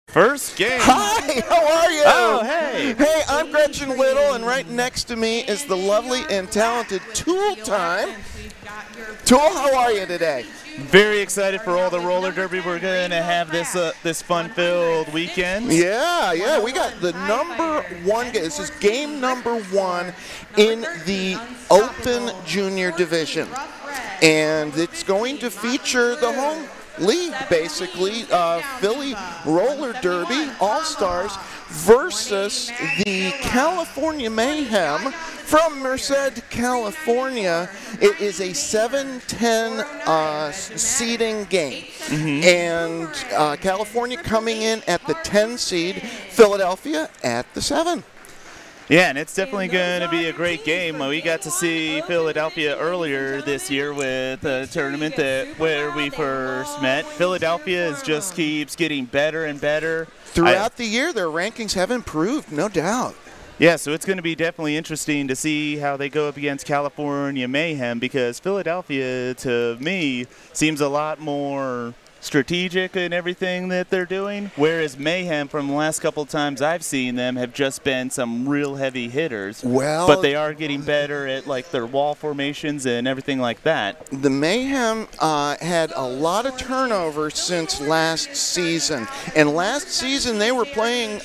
First game. Hi, how are you? Oh, hey. Hey, I'm Gretchen Little, and right next to me is the lovely and talented Tool Time. Tool, how are you today? Very excited for all the roller derby. We're going to have this fun-filled weekend. Yeah, we got the number one game. This is game number one in the Open Junior Division, and it's going to feature the home league, basically, Philly Roller Derby All-Stars versus the California Mayhem from Merced, California. It is a 7-10 seeding game. And California coming in at the 10 seed, Philadelphia at the 7. Yeah, and it's definitely going to be a great game. We got to see Philadelphia earlier this year with a tournament where we first met. Philadelphia just keeps getting better and better. Throughout the year, their rankings have improved, no doubt. Yeah, so it's going to be definitely interesting to see how they go up against California Mayhem, because Philadelphia, to me, seems a lot more strategic in everything that they're doing, whereas Mayhem, from the last couple of times I've seen them, have just been some real heavy hitters. Well, but they are getting better at like their wall formations and everything like that. The Mayhem had a lot of turnover since last season, and last season they were playing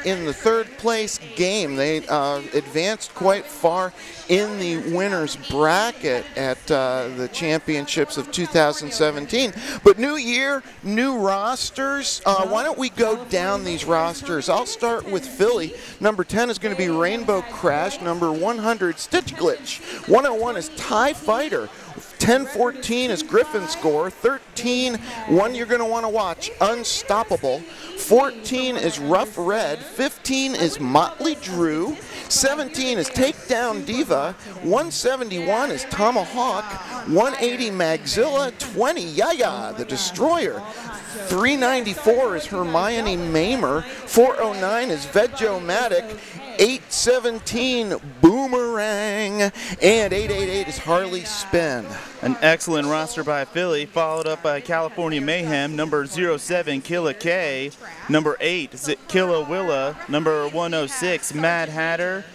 in the third place game. They advanced quite far in the winners bracket at the championships of 2017. But new year, new rosters. Why don't we go down these rosters? I'll start with Philly. Number 10 is going to be Rainbow Crash. Number 100, Stitch Glitch. 101 is TIE Fighter. 10-14 is Griffin Score. 13, one you're going to want to watch, Unstoppable. 14 is Rough Red. 15 is Motley Drew. 17 is Takedown Diva. 171 is Tomahawk. 180 Magzilla. 20 Yaya the Destroyer. 394 is Hermione Maimer. 409 is Vegomatic. 817 Boomerang, and 888 is Harley Spin. An excellent roster by Philly, followed up by California Mayhem. Number 07, Killa K. Number 8, Killa Willa. Number 106, Mad Hatter.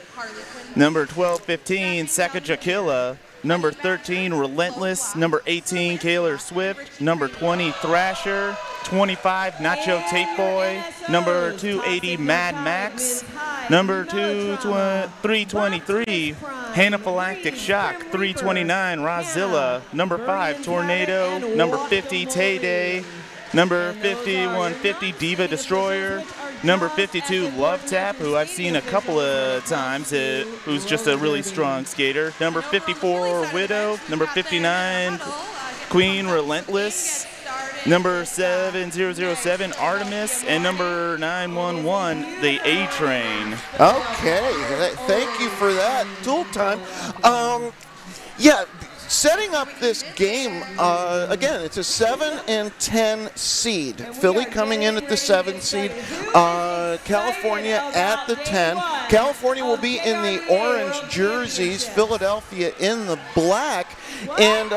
Number 1215, Sakajakilla. Number 13, Relentless. Number 18, Kaylor Swift. Number 20, Thrasher. 25, Nacho Tape Boy. Number 280, Mad Max. Number 323, Anaphylactic Shock. 329, Rozilla. Number 5, Tornado. Number 50, Tay Day. Number 5150, Diva Destroyer. Number 52, Love Tap, who I've seen a couple of times, who's just a really strong skater. Number 54, Widow. Number 59, Queen Relentless. Number 7007, Artemis. And number 911, the A-Train. Okay, thank you for that. Tool Time. Yeah. Setting up this game, again, it's a 7 and 10 seed. Philly coming in at the 7 seed, California at the 10. California will be in the orange jerseys, Philadelphia in the black. And,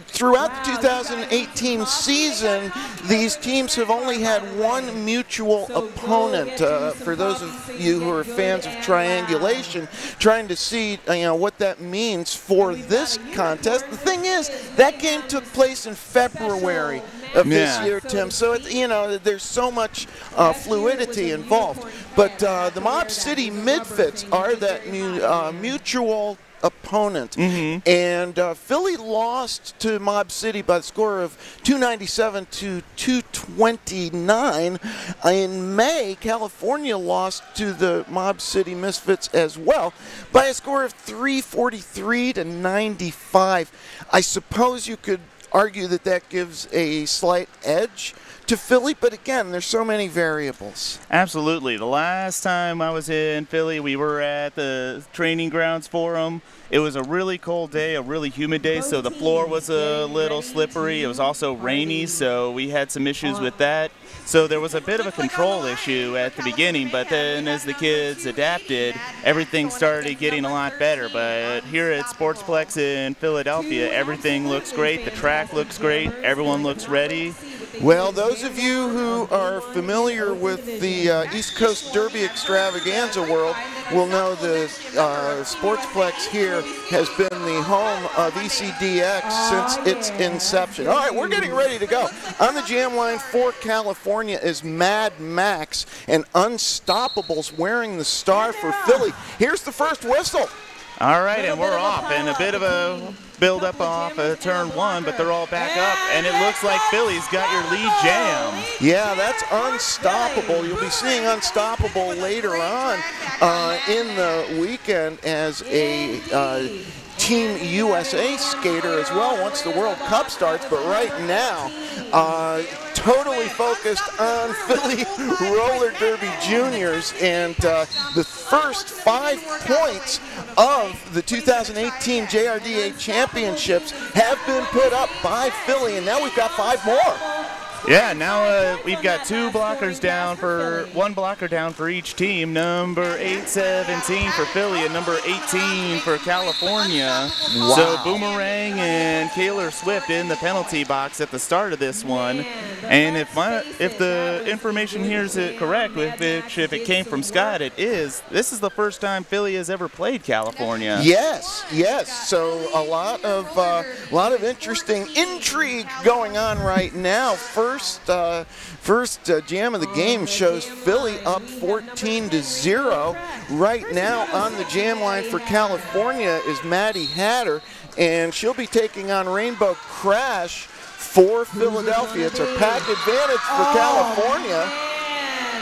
throughout the 2018 season, these teams have only had one mutual opponent. For those of you who are fans of triangulation, trying to see what that means for this contest. The thing is, that game took place in February of this year, Tim. So there's so much fluidity involved. But the Mob City Midfits are that mutual opponent. And Philly lost to Mob City by the score of 297 to 229. In May, California lost to the Mob City Misfits as well by a score of 343 to 95. I suppose you could argue that that gives a slight edge to Philly, but again, there's so many variables. Absolutely. The last time I was in Philly, we were at the training grounds for them. It was a really cold day, a really humid day, so the floor was a little slippery. It was also rainy, so we had some issues with that. So there was a bit of a control issue at the beginning, but then as the kids adapted, everything started getting a lot better. But here at Sportsplex in Philadelphia, everything looks great. The track looks great. Everyone looks ready. Well, those of you who are familiar with the East Coast Derby extravaganza world will know the Sportsplex here has been the home of ECDX since its inception. All right, we're getting ready to go. On the jam line for California is Mad Max and Unstoppables wearing the star for Philly. Here's the first whistle. All right, and we're off, and a bit of a build-up off turn 1, but they're all back up, and it looks like Philly's got your lead jam. Yeah, that's Unstoppable. You'll be seeing Unstoppable later on in the weekend as a Team USA skater as well once the World Cup starts, but right now, totally focused on Philly Roller Derby Juniors, and the first 5 points of the 2018 JRDA Championships have been put up by Philly, and now we've got 5 more. Yeah, now we've got 2 blockers down for 1 blocker down for each team. Number 817 for Philly and number 18 for California. Wow. So Boomerang and Taylor Swift in the penalty box at the start of this one. And if the information here is correct, if it came from Scott, it is. This is the first time Philly has ever played California. Yes, yes. So a lot of interesting intrigue going on right now. First jam of the game shows Philly up 14-0. Right now on the jam line for California is Maddie Hatter, and she'll be taking on Rainbow Crash for Philadelphia. It's a pack advantage for California.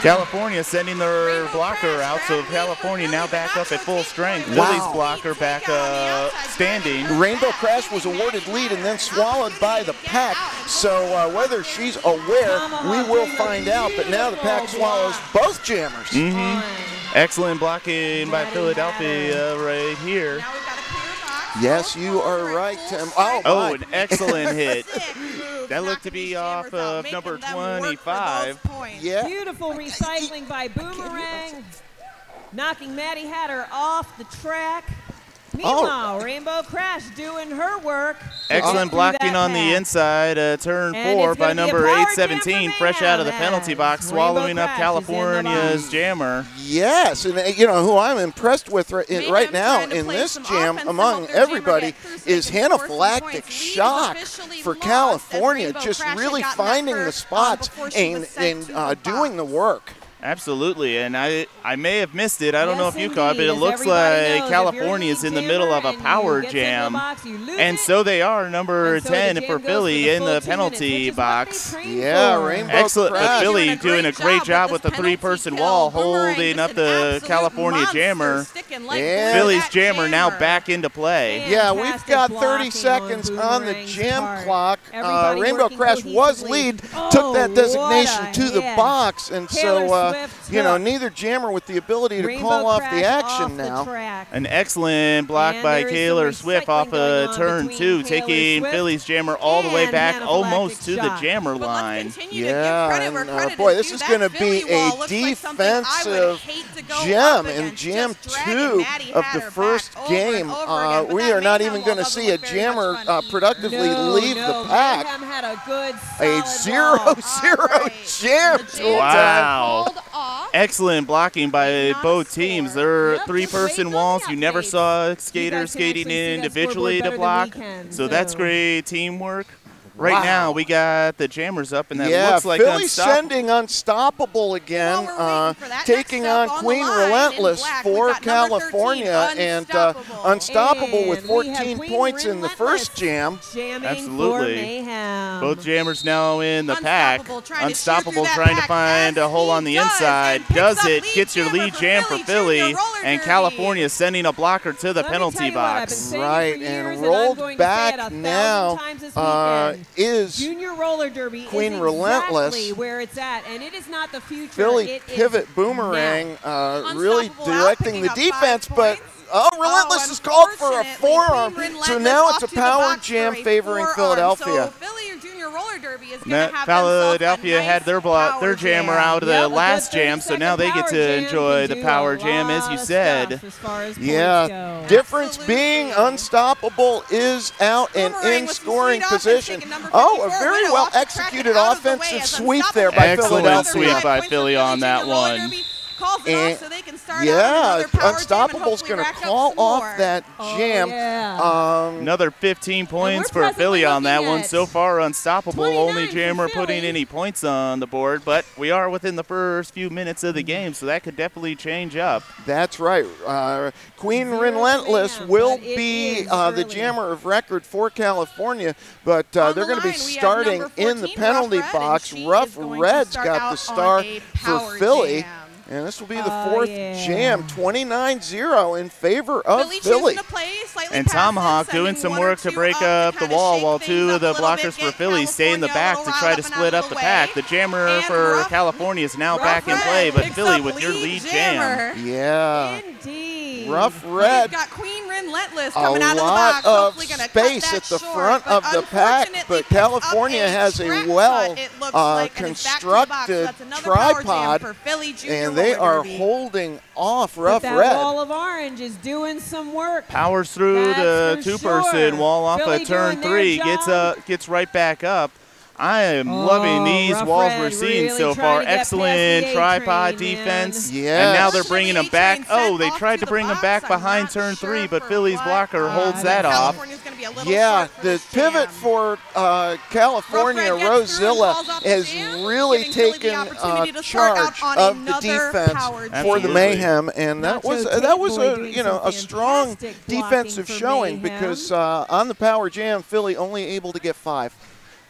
California sending their blocker out, so California now back up at full strength. Wow. Philly's blocker back standing. Rainbow Crash was awarded lead and then swallowed by the pack, so whether she's aware, we will find out, but now the pack swallows both jammers. Excellent blocking by Philadelphia right here. Yes, you are right, Tim. Oh, an excellent hit. That looked to be off of number 25. Yeah. Beautiful recycling by Boomerang, knocking Maddie Hatter off the track. Meanwhile, Rainbow Crash doing her work. Excellent blocking on the inside, turn 4 by number 817, fresh out of the penalty box, swallowing up California's jammer. Yes, and you know who I'm impressed with right now in this jam among everybody is Anaphylactic Shock for California, just really finding the spots and doing the work. Absolutely, and I may have missed it. I don't know if you caught it, but it looks like California is in the middle of a power jam, and so they are. Number 10 for Philly in the penalty box. Yeah, Rainbow excellent. Crash. But Philly doing a great job with the 3-person wall, holding up the California jammer. Yeah. Philly's jammer now back into play. Yeah, we've got 30 seconds on the jam clock. Rainbow Crash was lead, took that designation to the box, and so you know, neither jammer with the ability to call off the action now. An excellent block by Taylor Swift off of turn 2, taking Philly's jammer all the way back almost to the jammer line. Yeah, and boy, this is going to be a defensive jam in jam 2 of the first game. We are not even going to see a jammer productively leave the pack. A 0-0 jam. Wow. Excellent blocking by both teams. They're 3-person walls. You never saw skaters skating individually to block, so that's great teamwork. Right now, we got the jammers up, and that looks like Philly sending Unstoppable again, taking on Queen Relentless for California, and Unstoppable with 14 points in the first jam. Absolutely. Both jammers now in the pack. Unstoppable trying to find a hole on the inside. Does it. Gets your lead jam for Philly, and California sending a blocker to the penalty box. Right, and rolled back now is Junior Roller Derby Queen is Relentless. exactly where it's at, and it is not the future. Philly pivot Boomerang really directing the defense, but Relentless is called for a forearm, so now it's a power jam favoring Philadelphia. So Philly or Junior Roller Derby is going to have Philadelphia nice had their jammer out of the last jam, so now they get to enjoy the power jam, as you said. Yeah, difference being Unstoppable is out and in scoring position. Oh, a very well executed offensive sweep there by Philadelphia. Excellent sweep by Philly on that one. And so they can start yeah, Unstable's going to call off that jam. Another 15 points for Philly on that one. So far, Unstoppable, only jammer putting any points on the board, but we are within the first few minutes of the game, so that could definitely change up. That's right. Queen Relentless will be the jammer of record for California, but they're going to be starting in the penalty box. Rough Red's got the start for Philly. And this will be the fourth jam, 29-0 in favor of Philly. And Tomahawk doing some work to break up the wall while two of the blockers for Philly stay in the back to try to split up the pack. The jammer for California is now back in play, but Philly with your lead jam. Yeah. Indeed. Rough Red. Got Queen Relentless coming out of the box. A lot of space at the front of the pack, but California has a well-constructed tripod, and they are holding off Rough Red. That wall of orange is doing some work. Powers through the two-person wall off of turn 3, gets right back up. I am loving these walls we're seeing so far. Excellent tripod defense. Yes. And now they're bringing them back. Oh, they tried to bring them back behind turn 3, but Philly's blocker holds that off. Yeah, the pivot for California, Rosilla, has really taken charge of the defense for the Mayhem, and that was a strong defensive showing because on the power jam, Philly only able to get 5.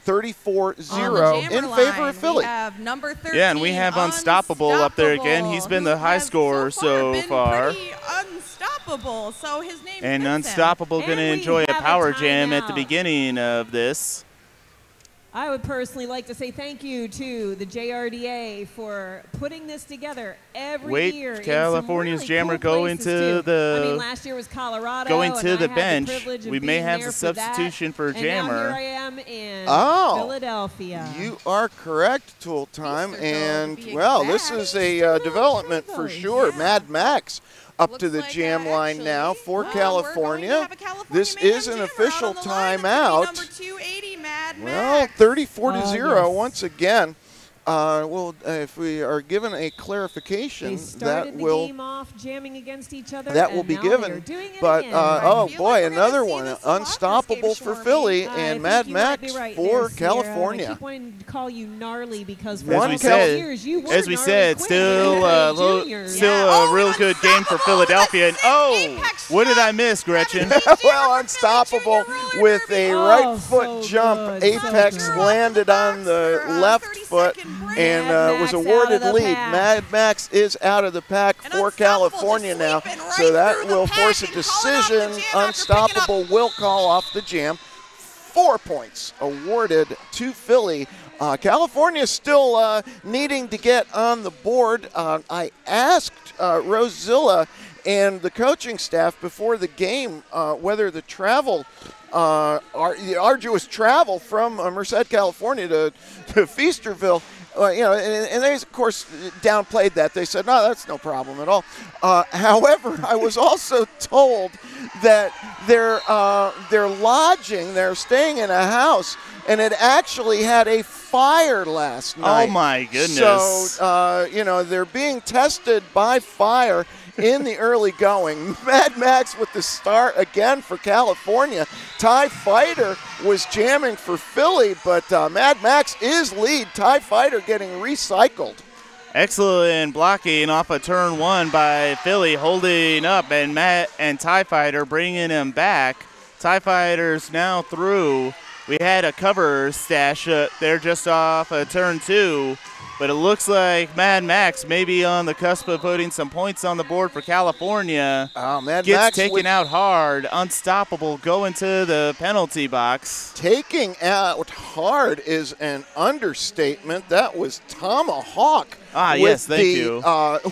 34-0 in favor of Philly. Yeah, and we have Unstoppable up there again. He's been the high scorer so far. Unstoppable. So his name and Unstoppable going to enjoy a power jam at the beginning of this. I would personally like to say thank you to the JRDA for putting this together every year. California's jammer going to the. I mean, last year was Colorado. Going to the bench. We may have a substitution for jammer. And now here I am in Philadelphia. You are correct, Tool Time. And, well, this is a development for sure. Mad Max up to the jam line now for California. This is an official timeout. Well, 34-0 once again. Well, if we are given a clarification, that will game off jamming against each other, that will be given. But oh boy, another one, Unstoppable for Philly and Mad Max for California. I keep wanting to call you gnarly because for as we said, still a real good game for Philadelphia. And oh, what did I miss, Gretchen? Well, Unstoppable with a right foot jump. Apex landed on the left foot and was awarded lead. Mad Max is out of the pack for California now, so that will force a decision. Unstoppable will call off the jam. 4 points awarded to Philly. California still needing to get on the board. I asked Rosilla and the coaching staff before the game whether the travel the arduous travel from Merced, California to Feasterville, and they, of course, downplayed that. They said, no, that's no problem at all. However, I was also told that they're lodging, they're staying in a house, and it actually had a fire last night. Oh, my goodness. So, they're being tested by fire in the early going. Mad Max with the start again for California. TIE Fighter was jamming for Philly, but Mad Max is lead. TIE Fighter getting recycled. Excellent blocking off of turn 1 by Philly, holding up, and TIE Fighter bringing him back. TIE Fighter's now through. We had a cover stash there just off of turn 2. But it looks like Mad Max may be on the cusp of putting some points on the board for California. Mad Gets Max taken out hard. Unstoppable going to the penalty box. Taking out hard is an understatement. That was Tomahawk. Yes, thank you.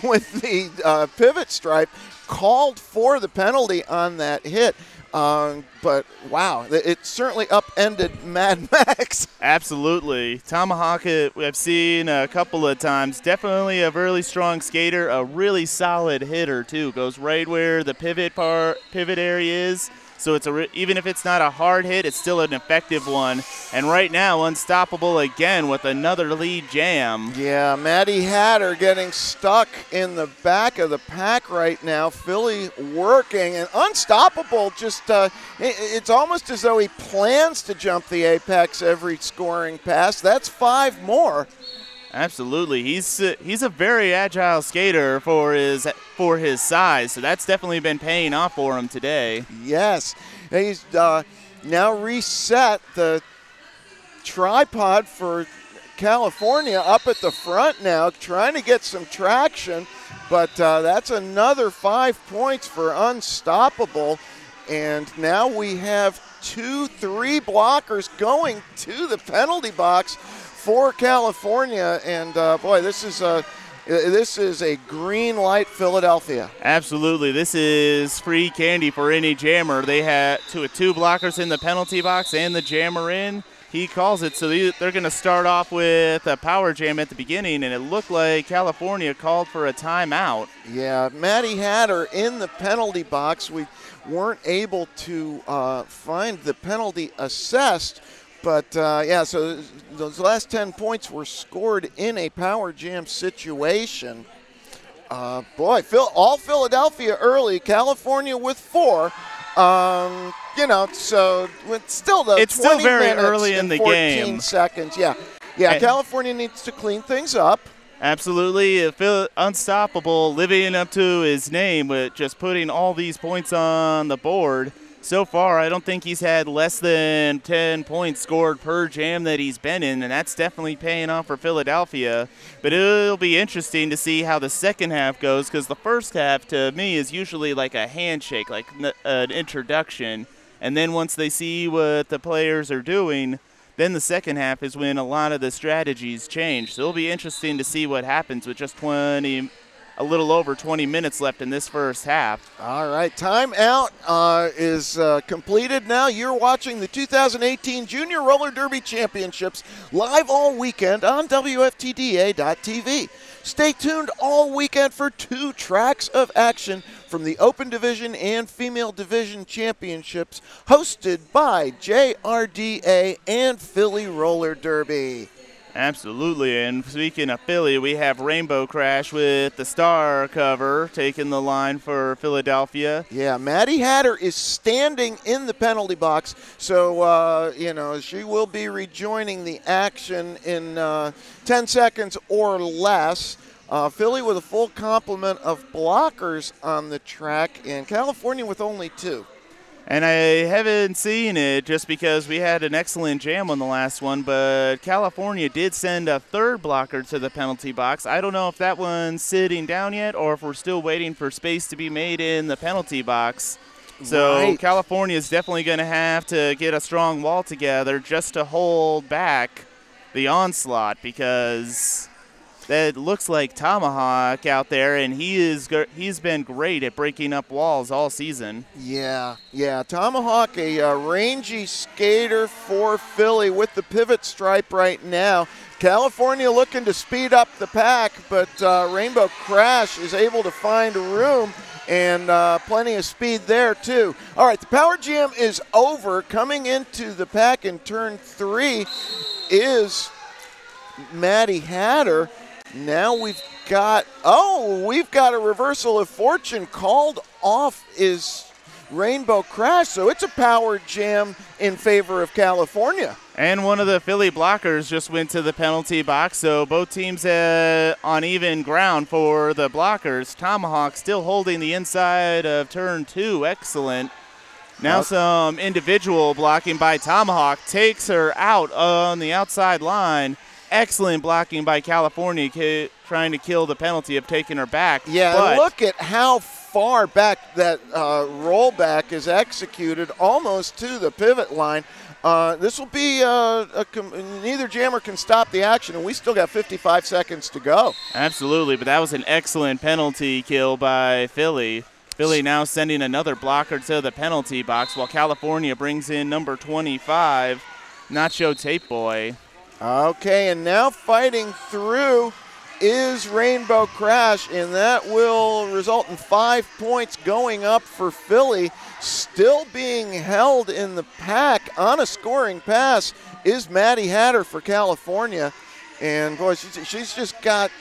With the pivot stripe called for the penalty on that hit. But wow, it certainly upended Mad Max. Absolutely. Tomahawk, I've seen a couple of times. Definitely a really strong skater, a really solid hitter, too. Goes right where the pivot area is. So it's even if it's not a hard hit, it's still an effective one. And right now, unstoppable again with another lead jam. Yeah, Maddie Hatter getting stuck in the back of the pack right now. Philly working, and unstoppable. Just it's almost as though he plans to jump the apex every scoring pass. That's 5 more. Absolutely, he's a very agile skater for his size, so that's definitely been paying off for him today. Yes, he's now reset the tripod for California up at the front now, trying to get some traction, but that's another 5 points for unstoppable, and now we have 2-3 blockers going to the penalty box for California, and boy, this is a green light Philadelphia. Absolutely, this is free candy for any jammer. They had 2 blockers in the penalty box and the jammer in. He calls it, so they're going to start off with a power jam at the beginning, and it looked like California called for a timeout. Yeah, Maddie Hatter in the penalty box. We weren't able to find the penalty assessed. But, yeah, so those last 10 points were scored in a power jam situation. Boy, all Philadelphia early, California with 4. You know, so it's still it's still very early in the 14 game. Seconds, yeah. Yeah, California needs to clean things up. Absolutely. Unstoppable, living up to his name with just putting all these points on the board. So far, I don't think he's had less than 10 points scored per jam that he's been in, and that's definitely paying off for Philadelphia. But it'll be interesting to see how the second half goes, because the first half, to me, is usually like a handshake, like an introduction. And then once they see what the players are doing, then the second half is when a lot of the strategies change. So it'll be interesting to see what happens with just a little over 20 minutes left in this first half. All right, timeout is completed now. You're watching the 2018 Junior Roller Derby Championships live all weekend on WFTDA.tv. Stay tuned all weekend for 2 tracks of action from the Open Division and Female Division Championships hosted by JRDA and Philly Roller Derby. Absolutely, and speaking of Philly, we have Rainbow Crash with the star cover taking the line for Philadelphia. Yeah, Maddie Hatter is standing in the penalty box, so, you know, she will be rejoining the action in 10 seconds or less. Philly with a full complement of blockers on the track, and California with only 2. And I haven't seen it just because we had an excellent jam on the last one, but California did send a 3rd blocker to the penalty box. I don't know if that one's sitting down yet or if we're still waiting for space to be made in the penalty box. So right. California is definitely going to have to get a strong wall together just to hold back the onslaught, because that looks like Tomahawk out there, and he's been great at breaking up walls all season. Yeah, Tomahawk, a rangy skater for Philly with the pivot stripe right now. California looking to speed up the pack, but Rainbow Crash is able to find room and plenty of speed there too. All right, the power jam is over. Coming into the pack in turn 3 is Maddie Hatter. Now we've got a reversal of fortune. Called off is Rainbow Crash, so it's a power jam in favor of California. And one of the Philly blockers just went to the penalty box, so both teams on even ground for the blockers. Tomahawk still holding the inside of turn 2. Excellent. Now some individual blocking by Tomahawk takes her out on the outside line. Excellent blocking by California, trying to kill the penalty of taking her back. Yeah, but look at how far back that rollback is executed, almost to the pivot line. This will be neither jammer can stop the action, and we still got 55 seconds to go. Absolutely, but that was an excellent penalty kill by Philly. Philly now sending another blocker to the penalty box while California brings in number 25, Nacho Tape Boy. Okay, and now fighting through is Rainbow Crash, and that will result in 5 points going up for Philly. Still being held in the pack on a scoring pass is Maddie Hatter for California. And boy, she's just got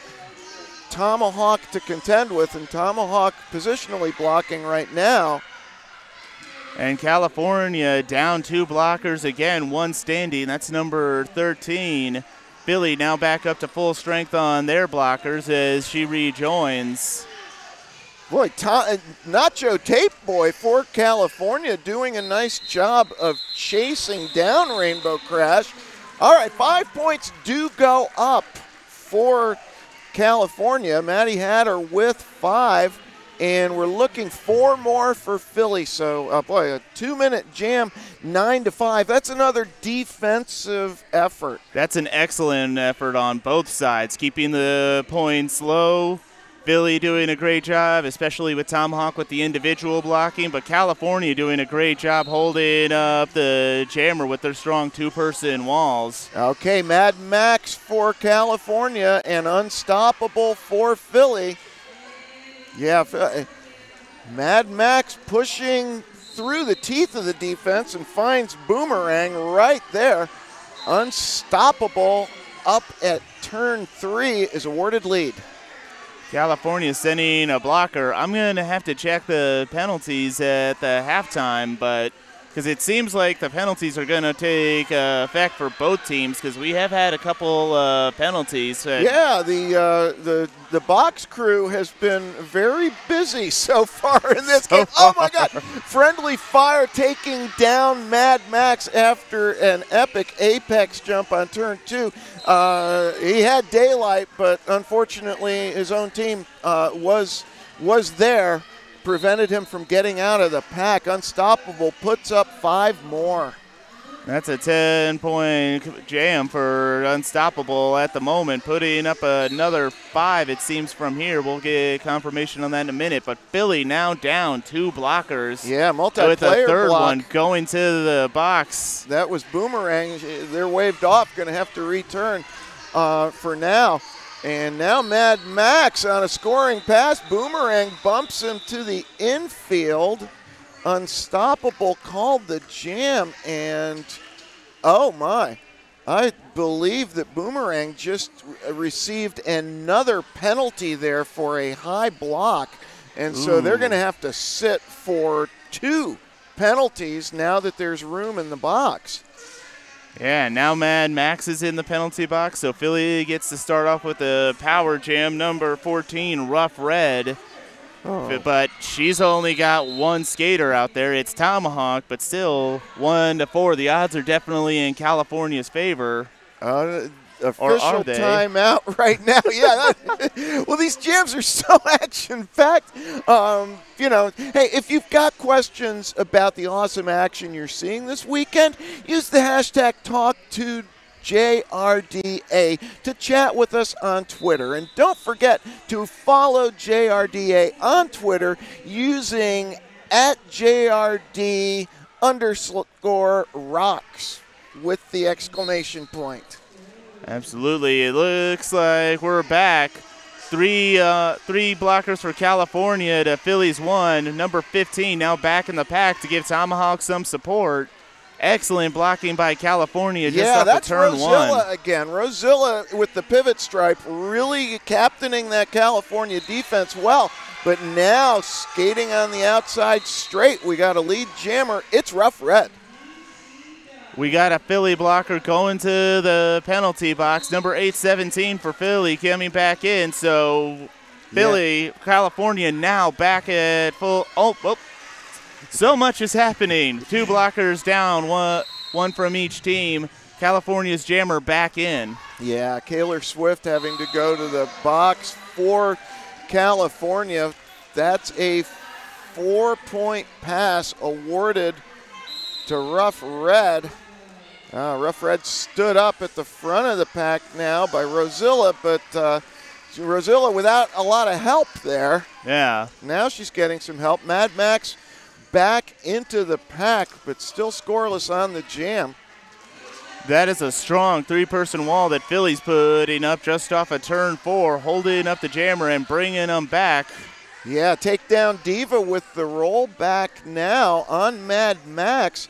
Tomahawk to contend with, and Tomahawk positionally blocking right now. And California down 2 blockers again, 1 standing. That's number 13. Philly now back up to full strength on their blockers as she rejoins. Boy, Nacho Tape Boy for California doing a nice job of chasing down Rainbow Crash. All right, 5 points do go up for California. Maddie Hatter with 5, and we're looking 4 more for Philly. So, boy, a 2-minute jam, 9-5. That's another defensive effort. That's an excellent effort on both sides, keeping the points low. Philly doing a great job, especially with Tomahawk with the individual blocking, but California doing a great job holding up the jammer with their strong 2-person walls. Okay, Mad Max for California and Unstoppable for Philly. Yeah, Mad Max pushing through the teeth of the defense and finds Boomerang right there. Unstoppable up at turn 3 is awarded lead. California sending a blocker. I'm going to have to check the penalties at the halftime, but because it seems like the penalties are going to take effect for both teams because we have had a couple penalties. Yeah, the box crew has been very busy so far in this game. Oh, my God. Friendly Fire taking down Mad Max after an epic apex jump on turn 2. He had daylight, but unfortunately his own team was there, prevented him from getting out of the pack. Unstoppable puts up 5 more. That's a 10-point jam for Unstoppable at the moment, putting up another 5, it seems, from here. We'll get confirmation on that in a minute. But Philly now down 2 blockers. Yeah, multiplayer with a third block. one going to the box. That was Boomerang. They're waved off, going to have to return for now. And now Mad Max on a scoring pass. Boomerang bumps him to the infield. Unstoppable called the jam, and oh my, I believe that Boomerang just received another penalty there for a high block, and so they're going to have to sit for 2 penalties now that there's room in the box. Yeah, now Mad Max is in the penalty box, so Philly gets to start off with the power jam, number 14, Rough Red. Oh. But she's only got 1 skater out there. It's Tomahawk, but still 1-4. The odds are definitely in California's favor. Official timeout right now. Yeah. Well, these jams are so action-packed. Hey, if you've got questions about the awesome action you're seeing this weekend, use the hashtag #TalkToJRDA to chat with us on Twitter. And don't forget to follow JRDA on Twitter using @JRD_rocks with the exclamation point. Absolutely. It looks like we're back. 3 blockers for California to Philly's 1. Number 15 now back in the pack to give Tomahawk some support. Excellent blocking by California just off of turn 1. Yeah, that's Rosilla again. Rosilla with the pivot stripe really captaining that California defense well. But now skating on the outside straight. We got a lead jammer. It's Rough Red. We got a Philly blocker going to the penalty box. Number 817 for Philly coming back in. So Philly, California now back at full. Oh. So much is happening. 2 blockers down, one from each team. California's jammer back in. Yeah, Kaylor Swift having to go to the box for California. That's a 4-point pass awarded to Rough Red. Rough Red stood up at the front of the pack now by Rosilla, but Rosilla without a lot of help there. Yeah. Now she's getting some help. Mad Max back into the pack, but still scoreless on the jam. That is a strong three-person wall that Philly's putting up just off of turn 4, holding up the jammer and bringing them back. Yeah, take down Diva with the roll back now on Mad Max.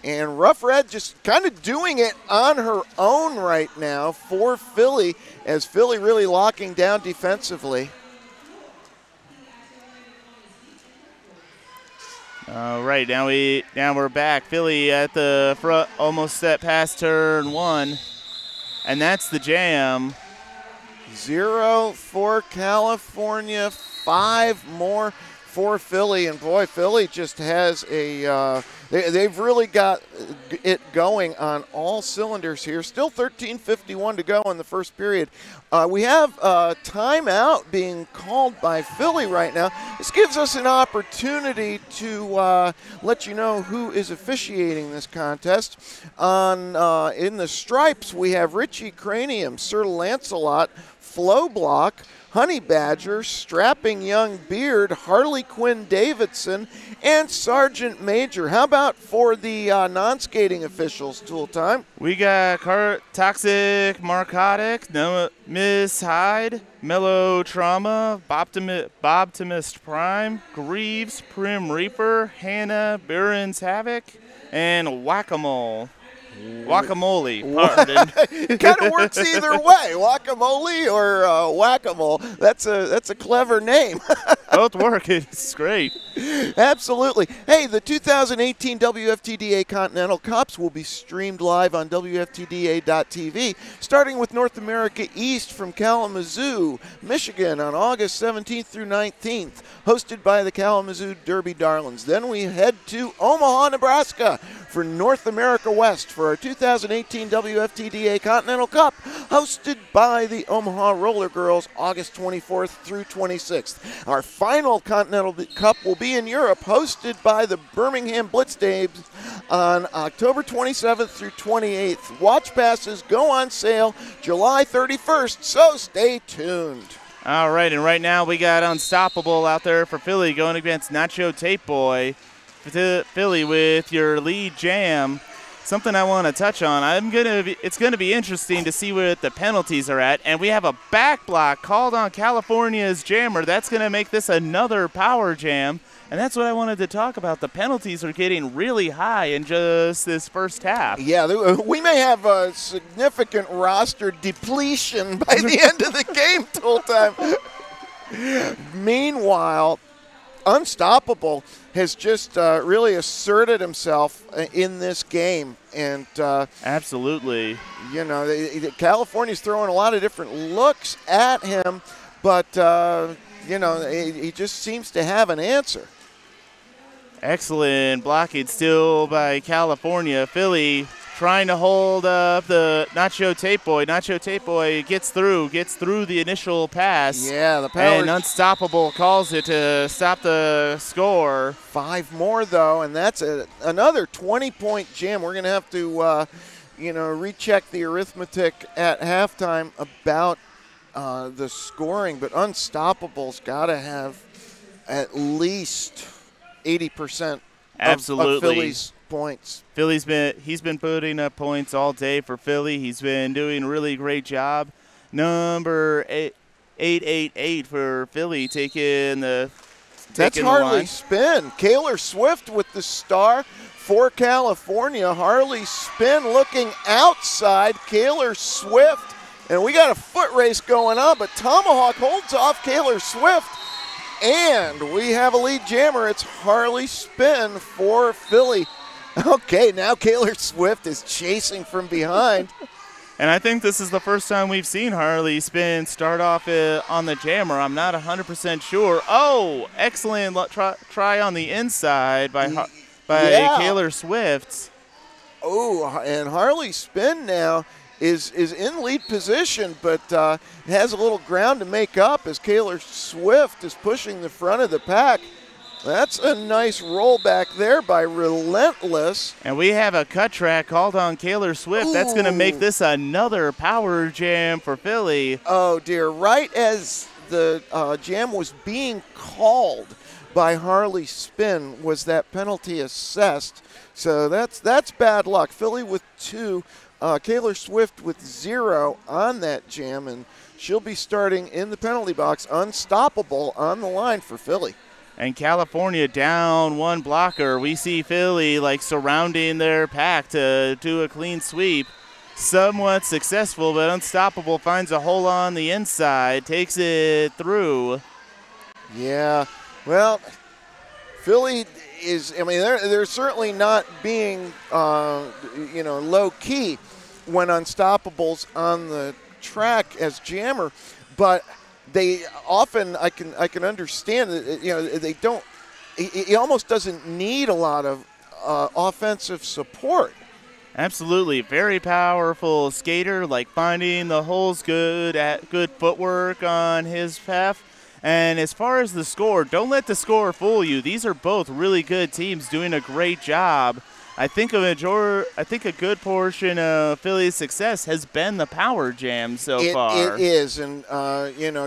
And Rough Red just kind of doing it on her own right now for Philly, as Philly really locking down defensively. All right, now we're back. Philly at the front, almost set past turn 1, and that's the jam. 0 for California, 5 more for Philly, and boy, Philly just has a they've really got it going on all cylinders here. Still 13:51 to go in the first period. We have a timeout being called by Philly right now. This gives us an opportunity to let you know who is officiating this contest. In the stripes, we have Richie Cranium, Sir Lancelot, Flow Block, Honey Badger, Strapping Young Beard, Harley Quinn Davidson, and Sergeant Major. How about for the non-skating officials, Tool Time? We got Toxic Narcotic, Miss Hyde, Mellow Trauma, Bobtimist Prime, Greaves, Prim Reaper, Hannah, Baron's Havoc, and Whack-A-Mole. Guacamole, pardon. It kind of works either way, guacamole or whack-a-mole. That's a clever name. Both work. It's great. Absolutely. Hey, the 2018 WFTDA Continental Cups will be streamed live on WFTDA.tv, starting with North America East from Kalamazoo, Michigan on August 17th through 19th, hosted by the Kalamazoo Derby Darlings. Then we head to Omaha, Nebraska for North America West for our 2018 WFTDA Continental Cup, hosted by the Omaha Roller Girls August 24th through 26th. Our final Continental Cup will be in Europe, hosted by the Birmingham Blitz Dames on October 27th through 28th. Watch passes go on sale July 31st, so stay tuned. All right, and right now we got Unstoppable out there for Philly going against Nacho Tape Boy. Philly with your lead jam. Something I want to touch on. It's gonna be interesting to see what the penalties are at, and we have a back block called on California's jammer. That's gonna make this another power jam, and that's what I wanted to talk about. The penalties are getting really high in just this first half. Yeah, we may have a significant roster depletion by the end of the game, Tool Time. Meanwhile, Unstoppable has just really asserted himself in this game, and absolutely, you know, California's throwing a lot of different looks at him, but you know, he just seems to have an answer. Excellent blocking still by California. Philly trying to hold up the Nacho Tape Boy. Nacho Tape Boy gets through the initial pass. Yeah, the power. And Unstoppable calls it to stop the score. 5 more, though, and that's another 20-point jam. We're going to have to, you know, recheck the arithmetic at halftime about the scoring, but Unstoppable's got to have at least 80% of Philly's points. He's been putting up points all day for Philly. He's been doing a really great job. Number 888 for Philly taking the That's Harley Spin. Kaylor Swift with the star for California. Harley Spin looking outside. Kaylor Swift. And we got a foot race going on, but Tomahawk holds off Kaylor Swift. And we have a lead jammer. It's Harley Spin for Philly. Okay, now Kaylor Swift is chasing from behind. And I think this is the first time we've seen Harley Spin start off on the jammer. I'm not 100% sure. Oh, excellent try on the inside by Kaylor Swift. Oh, and Harley Spin now is in lead position, but has a little ground to make up as Kaylor Swift is pushing the front of the pack. That's a nice rollback there by Relentless. And we have a cut track called on Kaylor Swift. Ooh. That's going to make this another power jam for Philly. Oh, dear. Right as the jam was being called by Harley Spin was that penalty assessed. So that's bad luck. Philly with 2, Kaylor Swift with 0 on that jam, and she'll be starting in the penalty box. Unstoppable on the line for Philly. And California down 1 blocker. We see Philly like surrounding their pack to do a clean sweep. Somewhat successful, but Unstoppable finds a hole on the inside, takes it through. Yeah, well, Philly is, I mean, they're certainly not being, low key when Unstoppable's on the track as jammer, but they often, I can understand that, they don't, he almost doesn't need a lot of offensive support. Absolutely, very powerful skater, like finding the holes good, at good footwork on his path. And as far as the score, don't let the score fool you. These are both really good teams doing a great job. I think a good portion of Philly's success has been the power jam so far. It is, and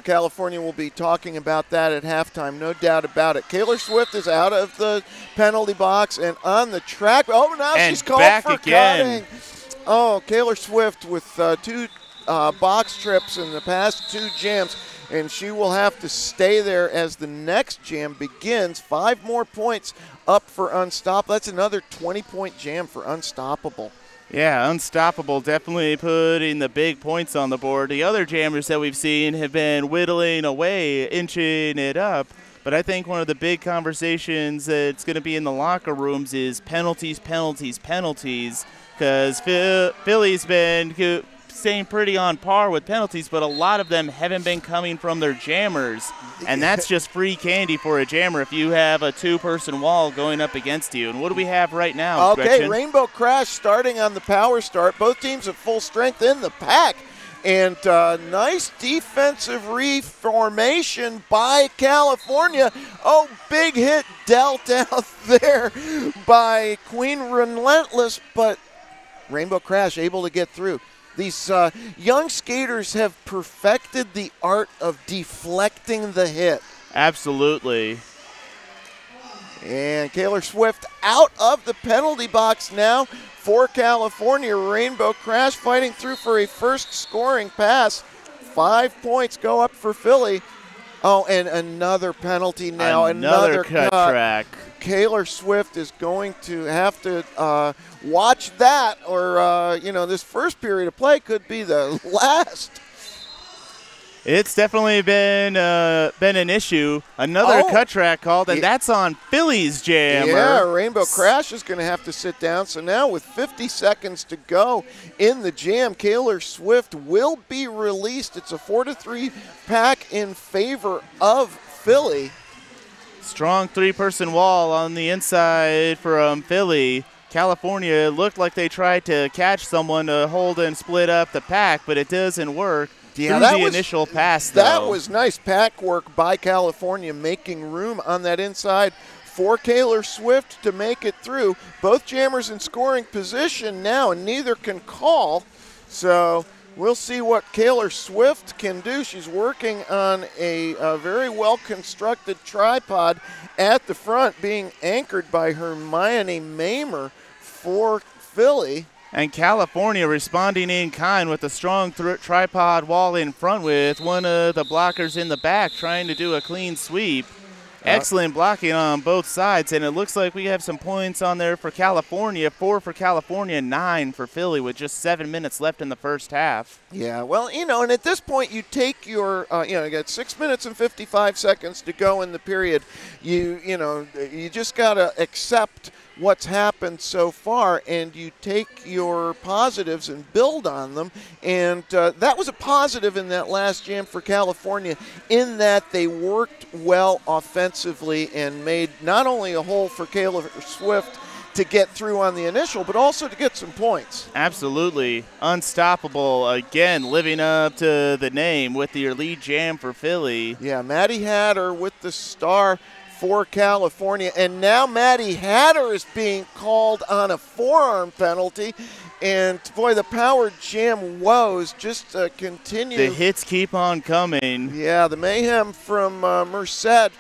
California will be talking about that at halftime, no doubt about it. Kaylor Swift is out of the penalty box and on the track. Oh, now and she's called back for again. cutting. Oh, Kaylor Swift with 2 box trips in the past 2 jams, and she will have to stay there as the next jam begins. 5 more points up for Unstoppable. That's another 20-point jam for Unstoppable. Yeah, Unstoppable definitely putting the big points on the board. The other jammers that we've seen have been whittling away, inching it up. But I think one of the big conversations that's going to be in the locker rooms is penalties, penalties, penalties. Because Philly's been staying pretty on par with penalties, but a lot of them haven't been coming from their jammers. And that's just free candy for a jammer if you have a 2-person wall going up against you. And what do we have right now, Okay, Gretchen? Rainbow Crash starting on the power start. Both teams at full strength in the pack. And nice defensive reformation by California. Oh, big hit dealt out there by Queen Relentless, but Rainbow Crash able to get through. These young skaters have perfected the art of deflecting the hit. Absolutely. And Kaylor Swift out of the penalty box now for California. Rainbow Crash fighting through for a first scoring pass. 5 points go up for Philly. Oh, and another penalty now. Another cut track. Kaylor Swift is going to have to watch that, or this first period of play could be the last. It's definitely been an issue. Another cut track called, and that's on Philly's jammer. Yeah, Rainbow Crash is going to have to sit down. So now with 50 seconds to go in the jam, Kaylor Swift will be released. It's a 4-3 pack in favor of Philly. Strong 3-person wall on the inside from Philly. California looked like they tried to catch someone to hold and split up the pack, but it doesn't work. Yeah, that was initial pass, though. That was nice pack work by California, making room on that inside for Kaylor Swift to make it through. Both jammers in scoring position now, and neither can call. So we'll see what Kaylor Swift can do. She's working on a very well-constructed tripod at the front, being anchored by Hermione Mamer for Philly. And California responding in kind with a strong tripod wall in front with one of the blockers in the back trying to do a clean sweep. Excellent blocking on both sides, and it looks like we have some points on there for California. 4 for California, 9 for Philly with just 7 minutes left in the first half. Yeah, well, and at this point you take your, you got 6 minutes and 55 seconds to go in the period. You just got to accept what's happened so far, and you take your positives and build on them. And that was a positive in that last jam for California, in that they worked well offensively and made not only a hole for Kaylor Swift to get through on the initial, but also to get some points. Absolutely. Unstoppable, again, living up to the name with your lead jam for Philly. Yeah, Maddie Hatter with the star for California. And now Maddie Hatter is being called on a forearm penalty. And, boy, the power jam woes just continue. The hits keep on coming. Yeah, the Mayhem from Merced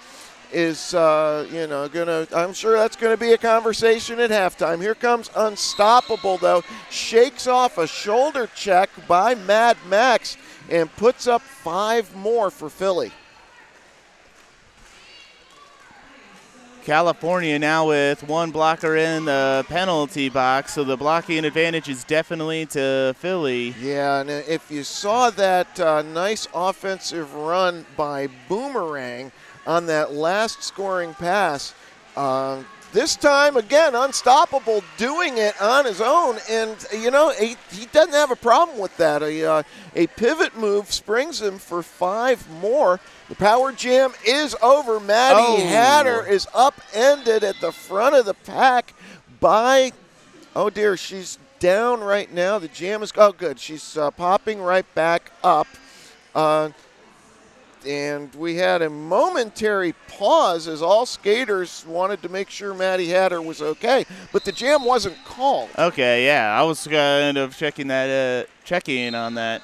is, I'm sure that's going to be a conversation at halftime. Here comes Unstoppable, though. Shakes off a shoulder check by Mad Max and puts up 5 more for Philly. California now with 1 blocker in the penalty box, so the blocking advantage is definitely to Philly. Yeah, and if you saw that nice offensive run by Boomerang on that last scoring pass, this time, again, Unstoppable doing it on his own, and, he doesn't have a problem with that. A pivot move springs him for 5 more. The power jam is over. Maddie Hatter is upended at the front of the pack by, oh dear, she's down right now. The jam is, oh good, she's popping right back up. And we had a momentary pause as all skaters wanted to make sure Maddie Hatter was okay, but the jam wasn't called. Okay, yeah, I was kind of checking in on that.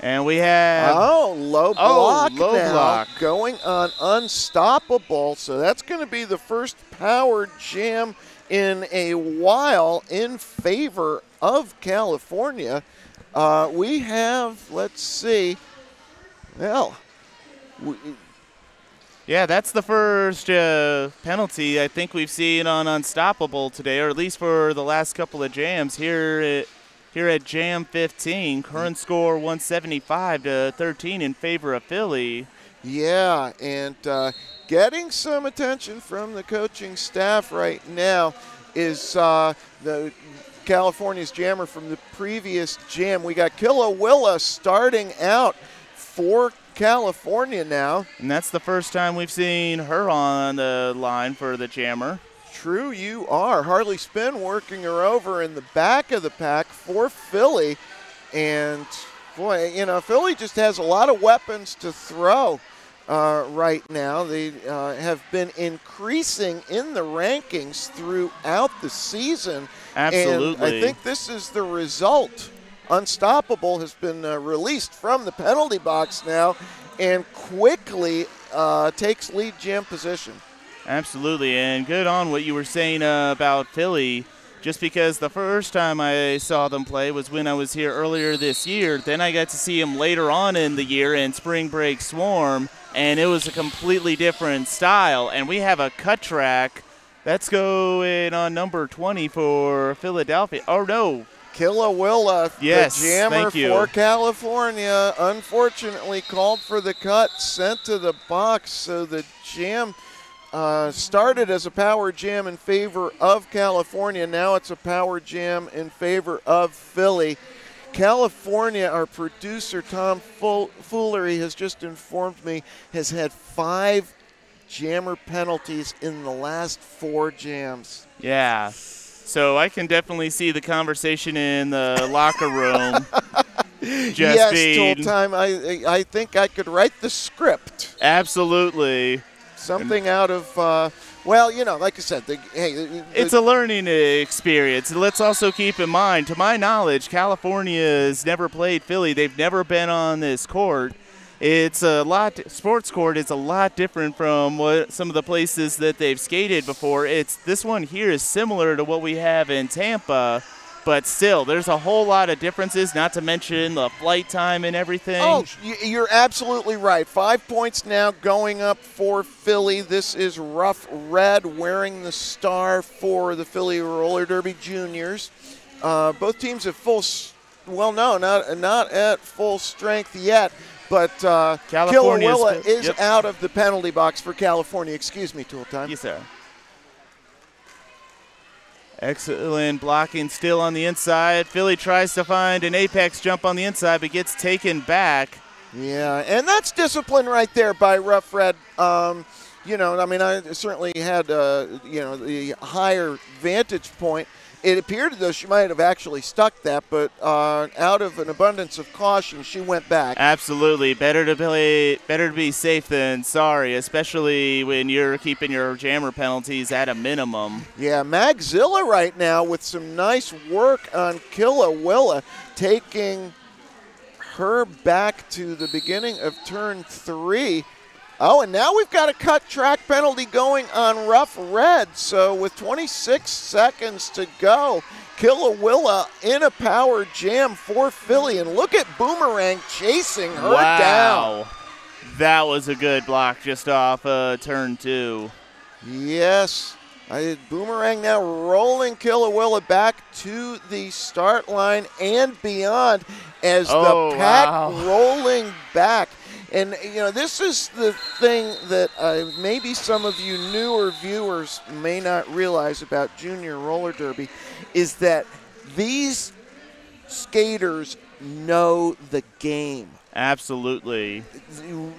And we have low block block going on Unstoppable. So that's going to be the first power jam in a while in favor of California. We have, let's see, well. Yeah, that's the first penalty I think we've seen on Unstoppable today, or at least for the last couple of jams here at Jam 15. Current score 175-13 in favor of Philly. Yeah, and getting some attention from the coaching staff right now is the California's jammer from the previous jam. We got Kilauea starting out for California now. And that's the first time we've seen her on the line for the jammer. True you are. Harley Spin working her over in the back of the pack for Philly. And, boy, Philly just has a lot of weapons to throw right now. They have been increasing in the rankings throughout the season. Absolutely. And I think this is the result. Unstoppable has been released from the penalty box now and quickly takes lead jam position. Absolutely, and good on what you were saying about Philly. Just because the first time I saw them play was when I was here earlier this year. Then I got to see them later on in the year in Spring Break Swarm, and it was a completely different style. And we have a cut track that's going on number 20 for Philadelphia. Oh, no. Kilauea, yes, the jammer thank you. For California, unfortunately called for the cut, sent to the box. So the jam started as a power jam in favor of California. Now it's a power jam in favor of Philly. California, our producer Tom Foolery has just informed me, has had 5 jammer penalties in the last 4 jams. Yeah. So I can definitely see the conversation in the locker room. Yes, Tool Time. I think I could write the script. Absolutely. Something out of, like I said, it's a learning experience. Let's also keep in mind, to my knowledge, California has never played Philly. They've never been on this court. It's sports court is a lot different from what some of the places that they've skated before. This one here is similar to what we have in Tampa, but still, there's a whole lot of differences, not to mention the flight time and everything. Oh, you're absolutely right. 5 points now going up for Philly. This is Rough Red wearing the star for the Philly Roller Derby Juniors. Both teams at not at full strength yet. But Kilauea is out of the penalty box for California. Excuse me, Tool Time. Yes, sir. Excellent blocking still on the inside. Philly tries to find an apex jump on the inside, but gets taken back. Yeah, and that's discipline right there by Rough Red. I certainly had, the higher vantage point. it appeared as though she might have actually stuck that, but out of an abundance of caution, she went back. Absolutely. Better to be safe than sorry, especially when you're keeping your jammer penalties at a minimum. Yeah, Magzilla right now with some nice work on Killawilla, taking her back to the beginning of turn 3. Oh, and now we've got a cut track penalty going on Rough Red. So with 26 seconds to go, Killawilla in a power jam for Philly. And look at Boomerang chasing her down. Wow. That was a good block just off turn 2. Yes. Boomerang now rolling Killawilla back to the start line and beyond as the pack rolling back. And, you know, this is the thing that maybe some of you newer viewers may not realize about Junior Roller Derby is that these skaters know the game. Absolutely.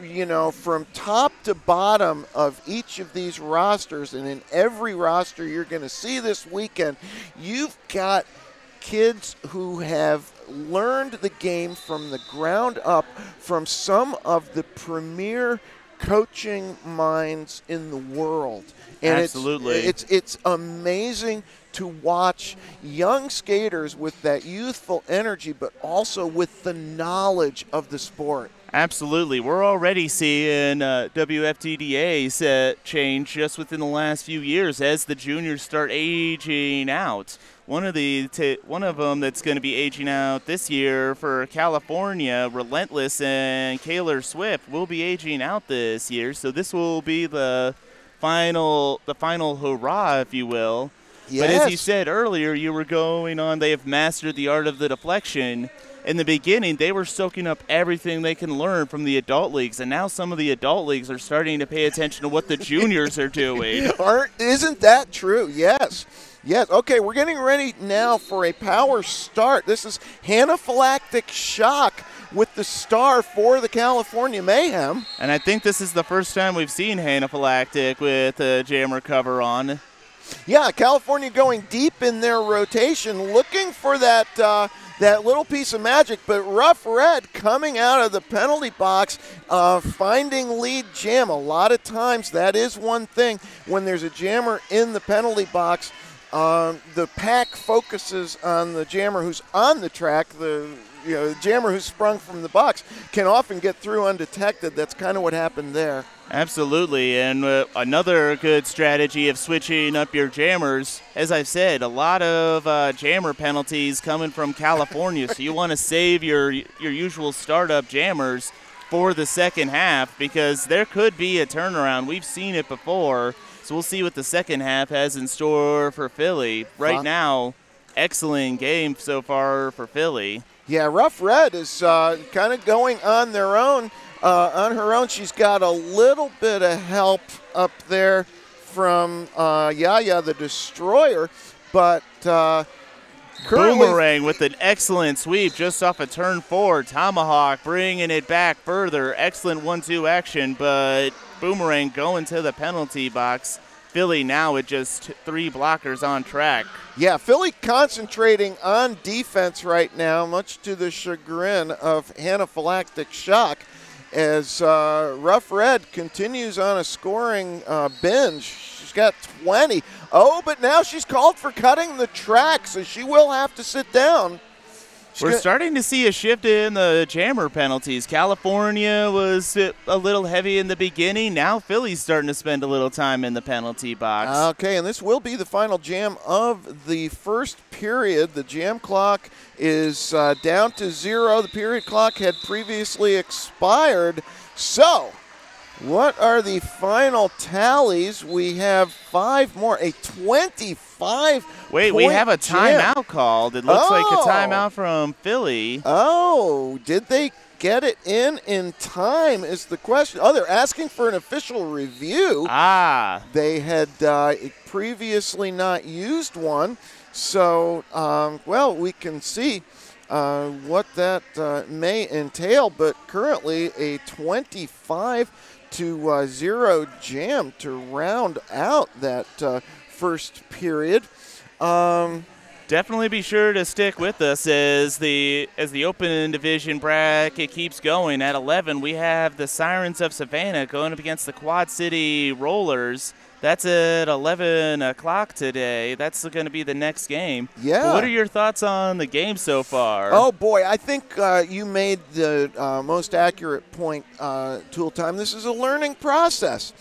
You know, from top to bottom of each of these rosters, and in every roster you're going to see this weekend, you've got kids who have learned the game from the ground up from some of the premier coaching minds in the world. And absolutely. It's amazing to watch young skaters with that youthful energy, but also with the knowledge of the sport. Absolutely. We're already seeing WFTDA change just within the last few years as the juniors start aging out. One of them that's going to be aging out this year for California, Relentless and Kaylor Swift, will be aging out this year. So this will be the final hurrah, if you will. Yes. But as you said earlier, you were going on, they have mastered the art of the deflection. In the beginning, they were soaking up everything they can learn from the adult leagues, and now some of the adult leagues are starting to pay attention to what the juniors are doing. Isn't that true? Yes. Yes. Okay, we're getting ready now for a power start. This is Anaphylactic Shock with the star for the California Mayhem. And I think this is the first time we've seen Anaphylactic with a jammer cover on. Yeah, California going deep in their rotation, looking for that little piece of magic, but Rough Red coming out of the penalty box, finding lead jam. A lot of times that is one thing. When there's a jammer in the penalty box, the pack focuses on the jammer who's on the track. The jammer who's sprung from the box can often get through undetected. That's kind of what happened there. Absolutely, and another good strategy of switching up your jammers. As I've said, a lot of jammer penalties coming from California, so you want to save your usual startup jammers for the second half because there could be a turnaround. We've seen it before, so we'll see what the second half has in store for Philly. Right now, excellent game so far for Philly. Yeah, Rough Red is kind of going on their own. On her own, she's got a little bit of help up there from Yaya the Destroyer, but Boomerang with an excellent sweep just off of turn 4. Tomahawk bringing it back further. Excellent 1-2 action, but Boomerang going to the penalty box. Philly now with just 3 blockers on track. Yeah, Philly concentrating on defense right now, much to the chagrin of Anaphylactic Shock, as Rough Red continues on a scoring binge. She's got 20. Oh, but now she's called for cutting the track, so she will have to sit down. We're starting to see a shift in the jammer penalties. California was a little heavy in the beginning. Now Philly's starting to spend a little time in the penalty box. Okay, and this will be the final jam of the first period. The jam clock is down to 0. The period clock had previously expired. So, what are the final tallies? We have 5 more, a 25. Wait, we have a timeout called. It looks like a timeout from Philly. Oh, did they get it in time is the question. Oh, they're asking for an official review. They had previously not used one. So, well, we can see what that may entail, but currently a 25-0 jam to round out that first period. Definitely be sure to stick with us as the open division bracket keeps going. At 11, we have the Sirens of Savannah going up against the Quad City Rollers. That's at 11 o'clock today. That's going to be the next game. Yeah. But what are your thoughts on the game so far? Oh, boy, I think you made the most accurate point, Tool Time. This is a learning process.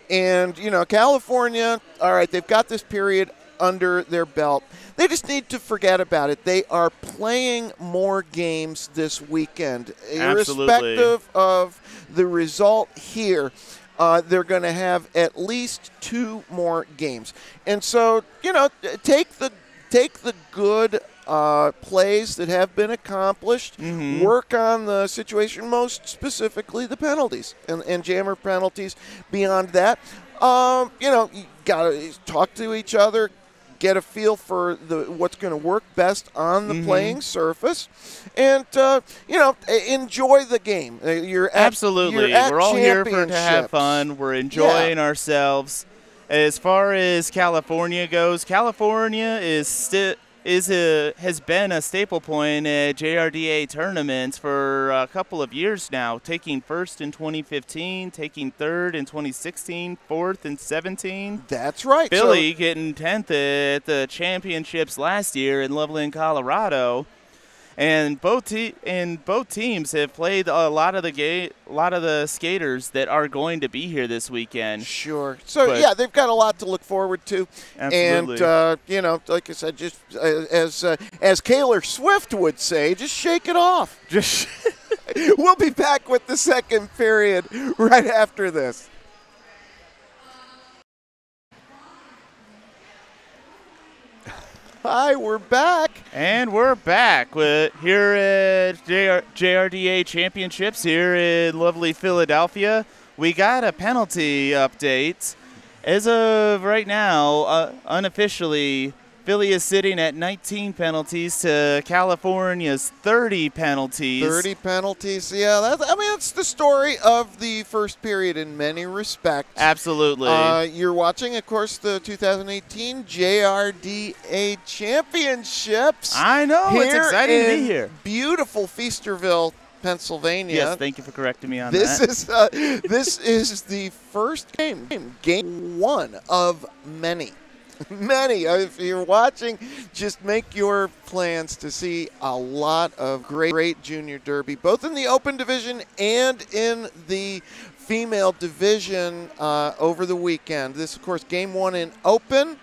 And, you know, California, all right, they've got this period under their belt. They just need to forget about it. They are playing more games this weekend. Absolutely. Irrespective of the result here, they're going to have at least 2 more games. And so, you know, take the good plays that have been accomplished, work on the situation, most specifically the penalties and jammer penalties. Beyond that, you know, you got to talk to each other, get a feel for what's going to work best on the playing surface, and you know, enjoy the game. Absolutely, we're all here to have fun. We're enjoying ourselves. As far as California goes, California has been a staple point at JRDA tournaments for a couple of years now, taking first in 2015, taking third in 2016, fourth in 17. That's right. Philly getting 10th at the championships last year in Loveland, Colorado. And both teams have played a lot of the skaters that are going to be here this weekend. Sure. So yeah, they've got a lot to look forward to. Absolutely. And you know, like I said, just as Taylor Swift would say, just shake it off. Just we'll be back with the second period right after this. Hi, we're back. And we're back here at JRDA Championships here in lovely Philadelphia. We got a penalty update. As of right now, unofficially, Philly is sitting at 19 penalties to California's 30 penalties. 30 penalties, yeah. That's the story of the first period in many respects. Absolutely. You're watching, of course, the 2018 JRDA Championships. I know, it's exciting to be here. Beautiful Feasterville, Pennsylvania. Yes, thank you for correcting me on that. This is the first game 1 of many. Many. If you're watching, just make your plans to see a lot of great junior derby, both in the open division and in the female division over the weekend. This, of course, game 1 in open,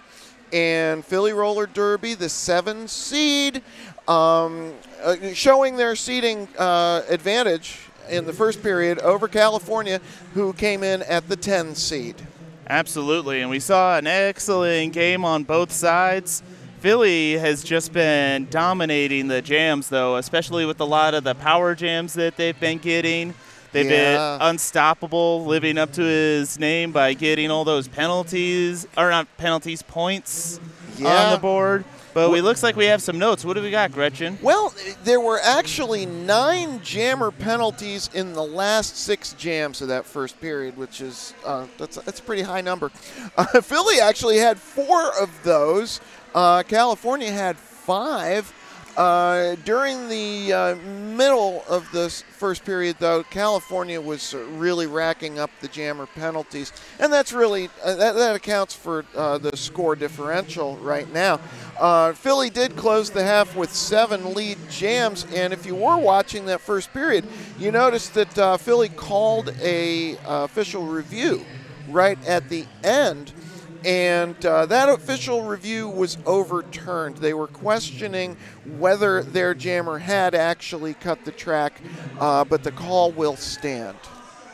and Philly Roller Derby, the 7 seed, showing their seeding advantage in the first period over California, who came in at the 10 seed. Absolutely, and we saw an excellent game on both sides. Philly has just been dominating the jams, though, especially with a lot of the power jams that they've been getting. They've been unstoppable, living up to his name by getting all those penalties, or not penalties, points on the board. But it looks like we have some notes. What do we got, Gretchen? Well, there were actually 9 jammer penalties in the last 6 jams of that first period, which is that's a pretty high number. Philly actually had 4 of those. California had 5. During the middle of this first period, though, California was really racking up the jammer penalties, and that's really that accounts for the score differential right now. Philly did close the half with 7 lead jams, and if you were watching that first period, you noticed that Philly called a official review right at the end. And that official review was overturned. They were questioning whether their jammer had actually cut the track, but the call will stand.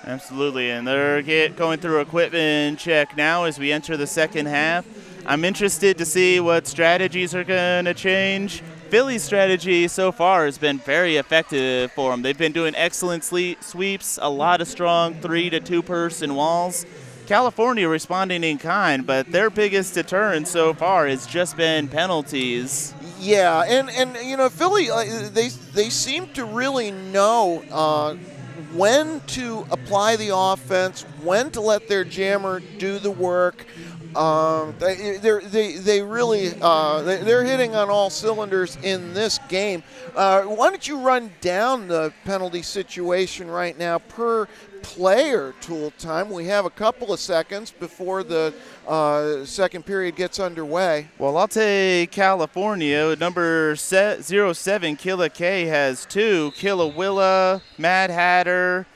Absolutely, and they're going through equipment check now as we enter the second half. I'm interested to see what strategies are going to change. Philly's strategy so far has been very effective for them. They've been doing excellent sweeps, a lot of strong 3 to 2 person walls. California responding in kind, but their biggest deterrent so far has just been penalties. Yeah, and you know, Philly, they seem to really know when to apply the offense, when to let their jammer do the work. They really they're hitting on all cylinders in this game. Why don't you run down the penalty situation right now per player, Tool Time? We have a couple of seconds before the second period gets underway. Well, I'll take California. Number 07, Killa K, has 2. Killawilla, Mad Hatter,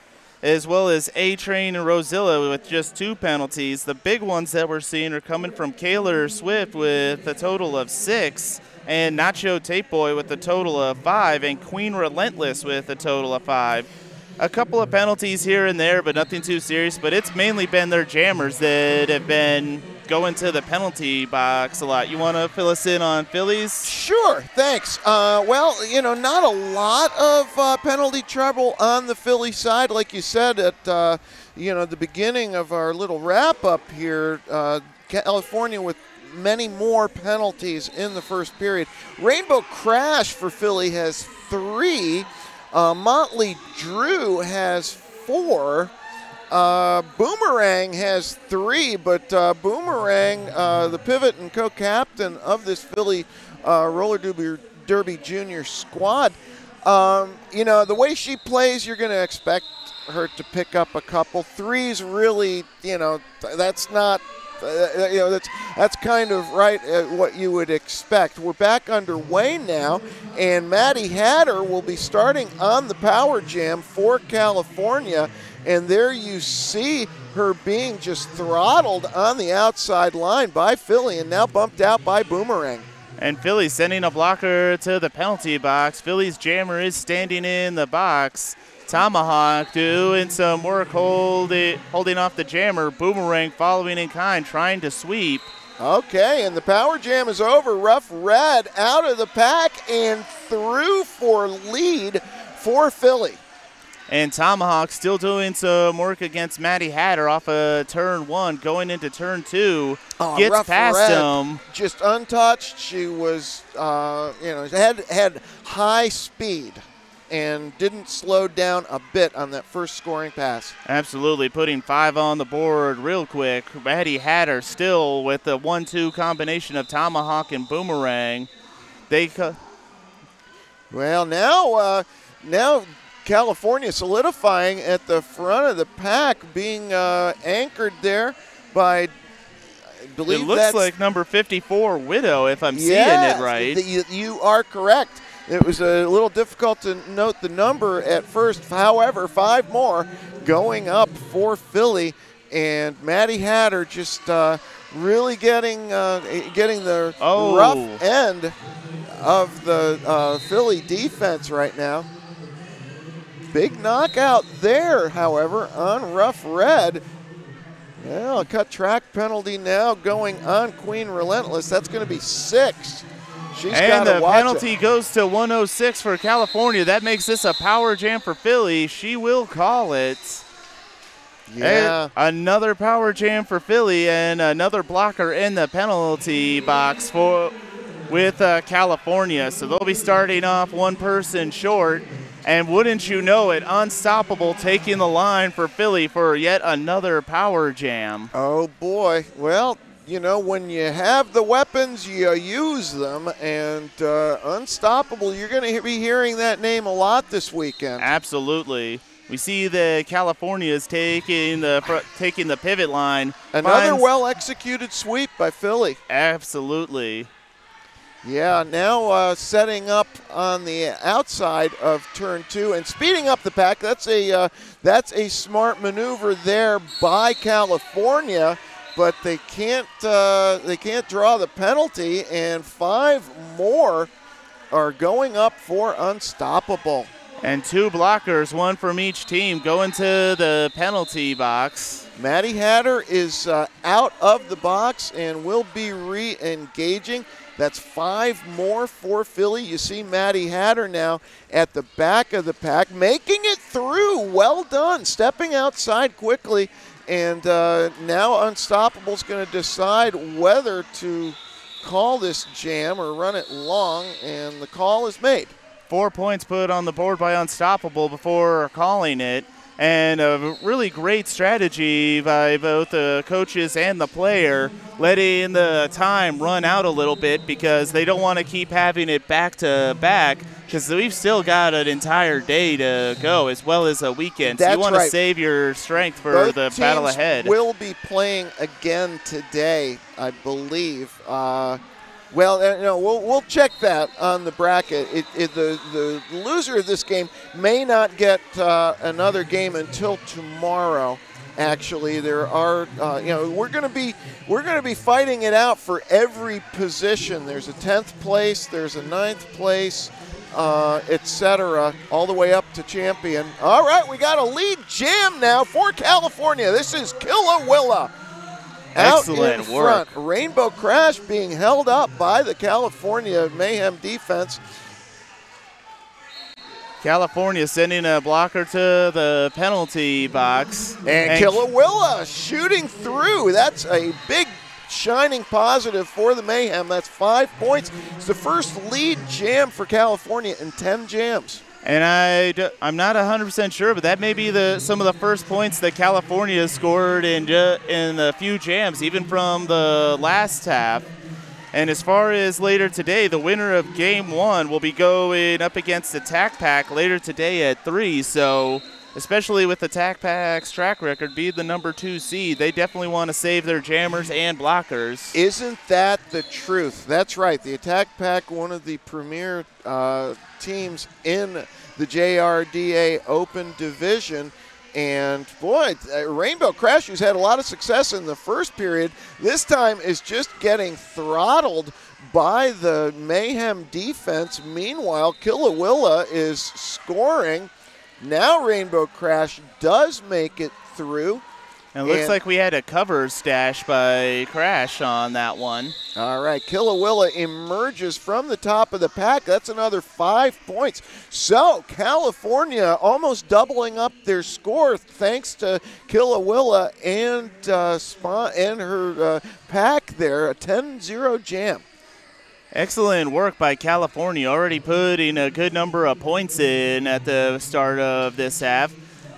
as well as A-Train and Rosilla with just 2 penalties. The big ones that we're seeing are coming from Kaylor Swift with a total of 6, and Nacho Tape Boy with a total of 5, and Queen Relentless with a total of 5. A couple of penalties here and there, but nothing too serious, but it's mainly been their jammers that have been going to the penalty box a lot. You want to fill us in on Phillies? Sure, thanks. Well, not a lot of penalty trouble on the Philly side. Like you said at, the beginning of our little wrap-up here, California with many more penalties in the first period. Rainbow Crash for Philly has 3. Motley Drew has 4. Boomerang has 3, but Boomerang, the pivot and co-captain of this Philly Roller Derby Junior squad, the way she plays, you're going to expect her to pick up a couple. 3's really, that's not, that's kind of right at what you would expect. We're back underway now, and Maddie Hatter will be starting on the power jam for California. And there you see her being just throttled on the outside line by Philly and now bumped out by Boomerang. And Philly sending a blocker to the penalty box. Philly's jammer is standing in the box. Tomahawk doing some work holding off the jammer. Boomerang following in kind, trying to sweep. Okay, and the power jam is over. Rough Red out of the pack and through for lead for Philly. And Tomahawk still doing some work against Maddie Hatter off of turn 1, going into turn 2. Gets past him. Just untouched. She was, had high speed and didn't slow down a bit on that first scoring pass. Absolutely, putting 5 on the board real quick. Maddie Hatter still with the 1-2 combination of Tomahawk and Boomerang. Well, now California solidifying at the front of the pack, being anchored there by, I believe it looks like number 54, Widow, if I'm seeing it right. You are correct. It was a little difficult to note the number at first. However, 5 more going up for Philly, and Maddie Hatter just really getting the rough end of the Philly defense right now. Big knockout there, however, on Rough Red. Well, a cut track penalty now going on Queen Relentless. That's going to be 6. And the penalty goes to 106 for California. That makes this a power jam for Philly. She will call it. Yeah. And another power jam for Philly and another blocker in the penalty box with California. So they'll be starting off one person short. And wouldn't you know it, Unstoppable taking the line for Philly for yet another power jam. Oh, boy. Well, when you have the weapons, you use them. And Unstoppable, you're going to be hearing that name a lot this weekend. Absolutely. We see the California is taking the pivot line. Another well-executed sweep by Philly. Absolutely. Yeah, now setting up on the outside of turn 2 and speeding up the pack. That's a smart maneuver there by California, but they can't draw the penalty, and 5 more are going up for Unstoppable. And 2 blockers, 1 from each team, going to the penalty box. Maddie Hatter is out of the box and will be re-engaging. That's 5 more for Philly. You see Maddie Hatter now at the back of the pack, making it through. Well done, stepping outside quickly. And now Unstoppable's going to decide whether to call this jam or run it long, and the call is made. 4 points put on the board by Unstoppable before calling it. And a really great strategy by both the coaches and the player, letting the time run out a little bit because they don't want to keep having it back to back because we've still got an entire day to go as well as a weekend. So you want to save your strength for Both the battle ahead. Will be playing again today, I believe. Well, we'll check that on the bracket. The loser of this game may not get another game until tomorrow. Actually, there are we're going to be fighting it out for every position. There's a 10th place, there's a 9th place, etc., all the way up to champion. All right, we got a lead jam now for California. This is Killawilla. Excellent out in work. front. Rainbow Crash being held up by the California Mayhem defense. California sending a blocker to the penalty box. And Killawilla shooting through. That's a big shining positive for the Mayhem. That's 5 points. It's the first lead jam for California in 10 jams. And I'm not 100% sure, but that may be some of the first points that California has scored in a few jams, even from the last half. And as far as later today, the winner of Game 1 will be going up against Attack Pack later today at 3. So especially with Attack Pack's track record being the number 2 seed, they definitely want to save their jammers and blockers. Isn't that the truth? That's right. The Attack Pack, one of the premier teams in the JRDA Open Division. And boy, Rainbow Crash, who's had a lot of success in the first period, this time is just getting throttled by the Mayhem defense. Meanwhile, Killawilla is scoring. Now Rainbow Crash does make it through. And it looks like we had a cover stash by Crash on that one. All right, Killawilla emerges from the top of the pack. That's another 5 points. So California almost doubling up their score thanks to Killawilla and her pack there, a 10-0 jam. Excellent work by California, already putting a good number of points in at the start of this half.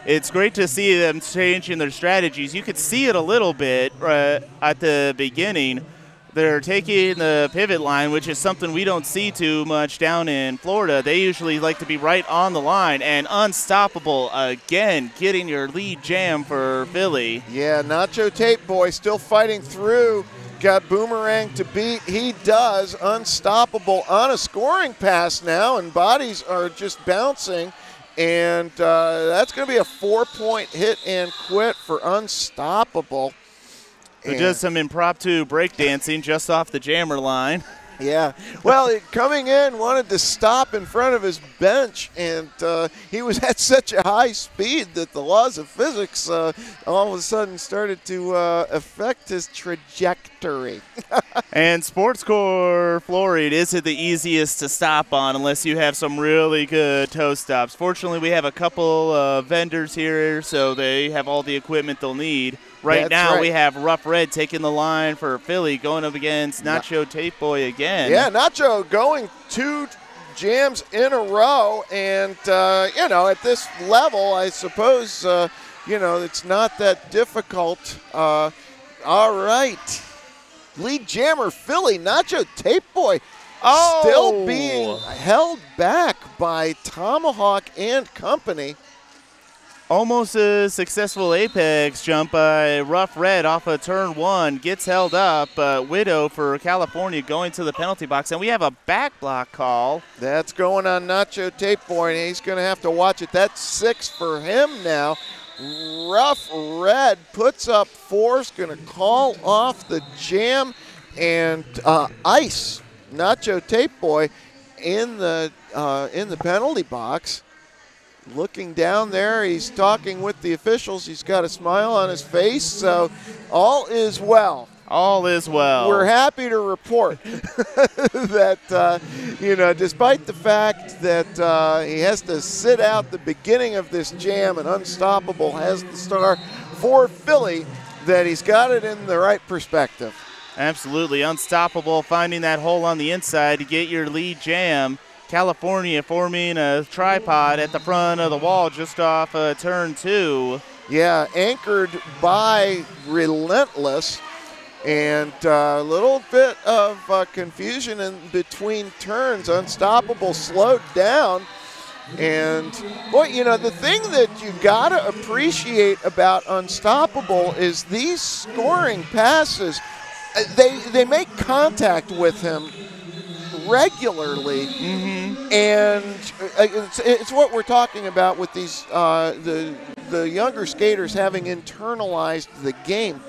It's great to see them changing their strategies. You could see it a little bit at the beginning. They're taking the pivot line, which is something we don't see too much down in Florida. They usually like to be right on the line, and Unstoppable again getting your lead jam for Philly. Yeah, Nacho Tape Boy still fighting through. Got Boomerang to beat. He does. Unstoppable on a scoring pass now, and bodies are just bouncing. And that's going to be a 4-point hit and quit for Unstoppable. Who does some impromptu breakdancing just off the jammer line. Yeah. Well, coming in, wanted to stop in front of his bench, and he was at such a high speed that the laws of physics all of a sudden started to affect his trajectory. And Sports Core Floride isn't the easiest to stop on unless you have some really good toe stops. Fortunately, we have a couple of vendors here, so they have all the equipment they'll need. Right now, we have Rough Red taking the line for Philly, going up against Nacho Tape Boy again. Yeah, Nacho going 2 jams in a row. And, at this level, I suppose, it's not that difficult. All right. Lead jammer Philly, Nacho Tape Boy, still being held back by Tomahawk and company. Almost a successful apex jump by Rough Red off of turn 1. Gets held up. Widow for California going to the penalty box. And we have a back block call. That's going on Nacho Tape Boy, and he's going to have to watch it. That's 6 for him now. Rough Red puts up 4. Is going to call off the jam. And ice Nacho Tape Boy in the penalty box. Looking down there, he's talking with the officials. He's got a smile on his face, so all is well. All is well. We're happy to report that, despite the fact that he has to sit out the beginning of this jam and Unstoppable has the star for Philly, that he's got it in the right perspective. Absolutely. Unstoppable finding that hole on the inside to get your lead jam. California forming a tripod at the front of the wall just off turn 2. Yeah, anchored by Relentless. And a little bit of confusion in between turns. Unstoppable slowed down. And, boy, you know, the thing that you got to appreciate about Unstoppable is these scoring passes, they make contact with him regularly. And it's what we're talking about with these the younger skaters having internalized the game.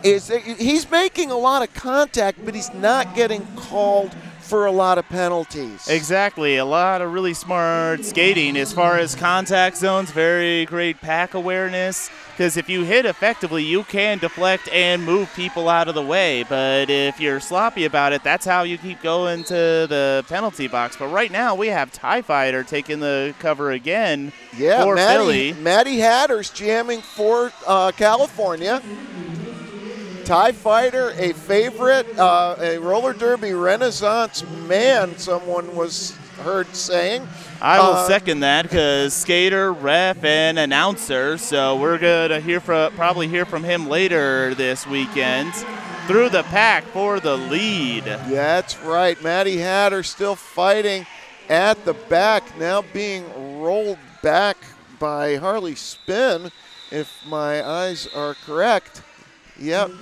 Is that he's making a lot of contact, but he's not getting called for a lot of penalties. Exactly. A lot of really smart skating as far as contact zones, very great pack awareness, because if you hit effectively, you can deflect and move people out of the way. But if you're sloppy about it, that's how you keep going to the penalty box. But right now, we have TIE Fighter taking the cover again for Philly. Matty Hatter's jamming for California. TIE Fighter, a favorite, a roller derby renaissance man, someone was heard saying. I will second that because skater, ref, and announcer. So we're going to probably hear from him later this weekend. Through the pack for the lead. That's right. Matty Hatter still fighting at the back, now being rolled back by Harley Spin, if my eyes are correct. Yep.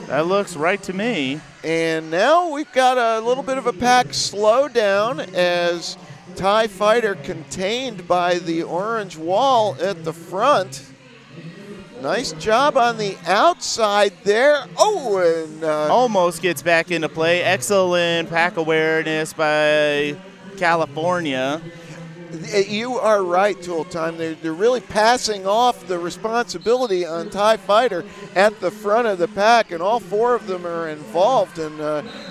That looks right to me. And now we've got a little bit of a pack slowdown as TIE Fighter contained by the orange wall at the front. Nice job on the outside there. Oh, and almost gets back into play. Excellent pack awareness by California. You are right, Tool Time. They're really passing off the responsibility on TIE Fighter at the front of the pack, and all 4 of them are involved. And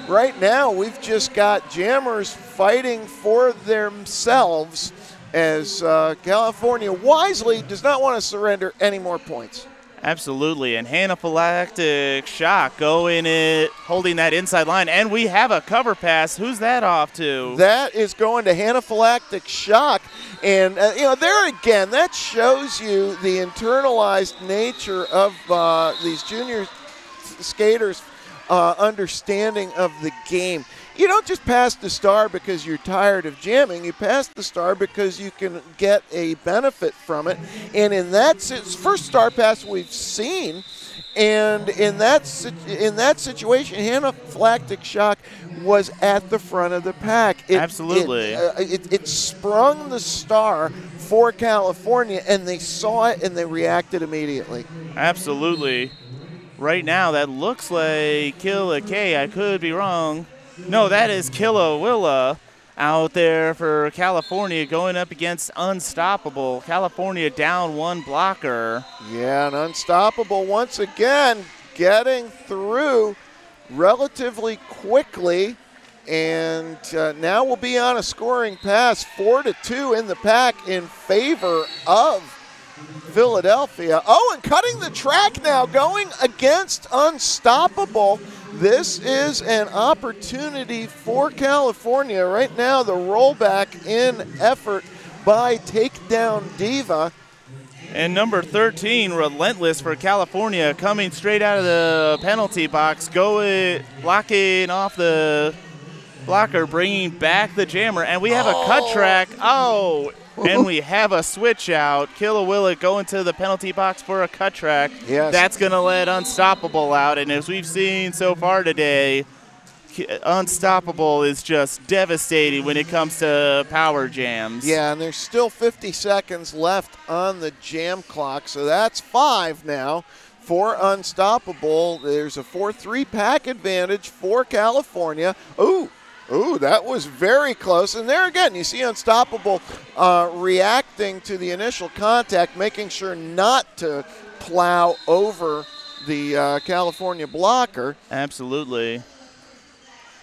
right now, we've just got jammers fighting for themselves as California wisely does not want to surrender any more points. Absolutely, and anaphylactic shock going it, holding that inside line, and we have a cover pass. Who's that off to? That is going to anaphylactic shock, and you know, there again, that shows you the internalized nature of these junior skaters' understanding of the game. You don't just pass the star because you're tired of jamming. You pass the star because you can get a benefit from it. And in that first star pass we've seen, and in that situation, anaphylactic shock was at the front of the pack. Absolutely. It sprung the star for California, and they saw it and they reacted immediately. Absolutely. Right now, that looks like Killa K. I could be wrong. No, that is Killawilla out there for California going up against Unstoppable. California down 1 blocker. Yeah, and Unstoppable once again getting through relatively quickly. And now we'll be on a scoring pass, 4-2 in the pack in favor of Philadelphia. Oh, and cutting the track now, going against Unstoppable. This is an opportunity for California. Right now, the rollback in effort by Takedown Diva. And number 13, Relentless for California, coming straight out of the penalty box, blocking off the blocker, bringing back the jammer. And we have a cut track. Oh, and we have a switch out. Killawilla going to the penalty box for a cut track. Yes. That's going to let Unstoppable out. And as we've seen so far today, Unstoppable is just devastating when it comes to power jams. Yeah, and there's still 50 seconds left on the jam clock, so that's 5 now for Unstoppable. There's a 4-3 pack advantage for California. Ooh, that was very close. And there again, you see Unstoppable reacting to the initial contact, making sure not to plow over the California blocker. Absolutely.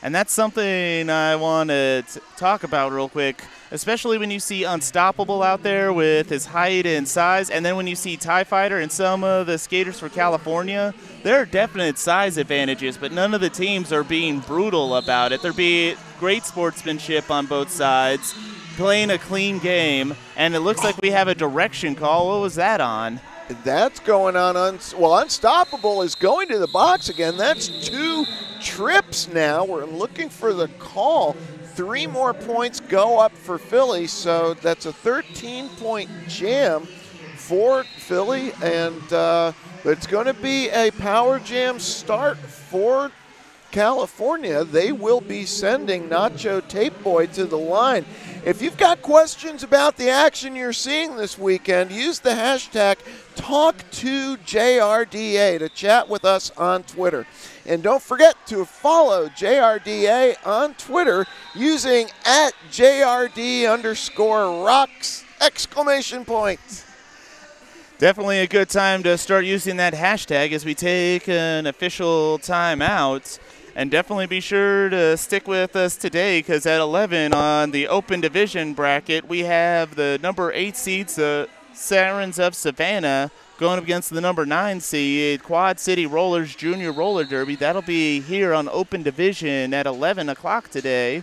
And that's something I want to talk about real quick. especially when you see Unstoppable out there with his height and size, and then when you see TIE Fighter and some of the skaters for California, there are definite size advantages, but none of the teams are being brutal about it. They're being great sportsmanship on both sides, playing a clean game, and it looks like we have a direction call. What was that on? That's going on. Well, Unstoppable is going to the box again. That's 2 trips now. We're looking for the call. 3 more points go up for Philly, so that's a 13-point jam for Philly, and it's going to be a power jam start for California. They will be sending Nacho Tape Boy to the line. If you've got questions about the action you're seeing this weekend, use the hashtag #TalkToJRDA to chat with us on Twitter. And don't forget to follow JRDA on Twitter using @JRD_rocks! Definitely a good time to start using that hashtag as we take an official timeout. And definitely be sure to stick with us today, because at 11 on the open division bracket, we have the number 8 seeds, the Sirens of Savannah, going up against the number 9 seed, Quad City Rollers Junior Roller Derby. That'll be here on open division at 11 o'clock today.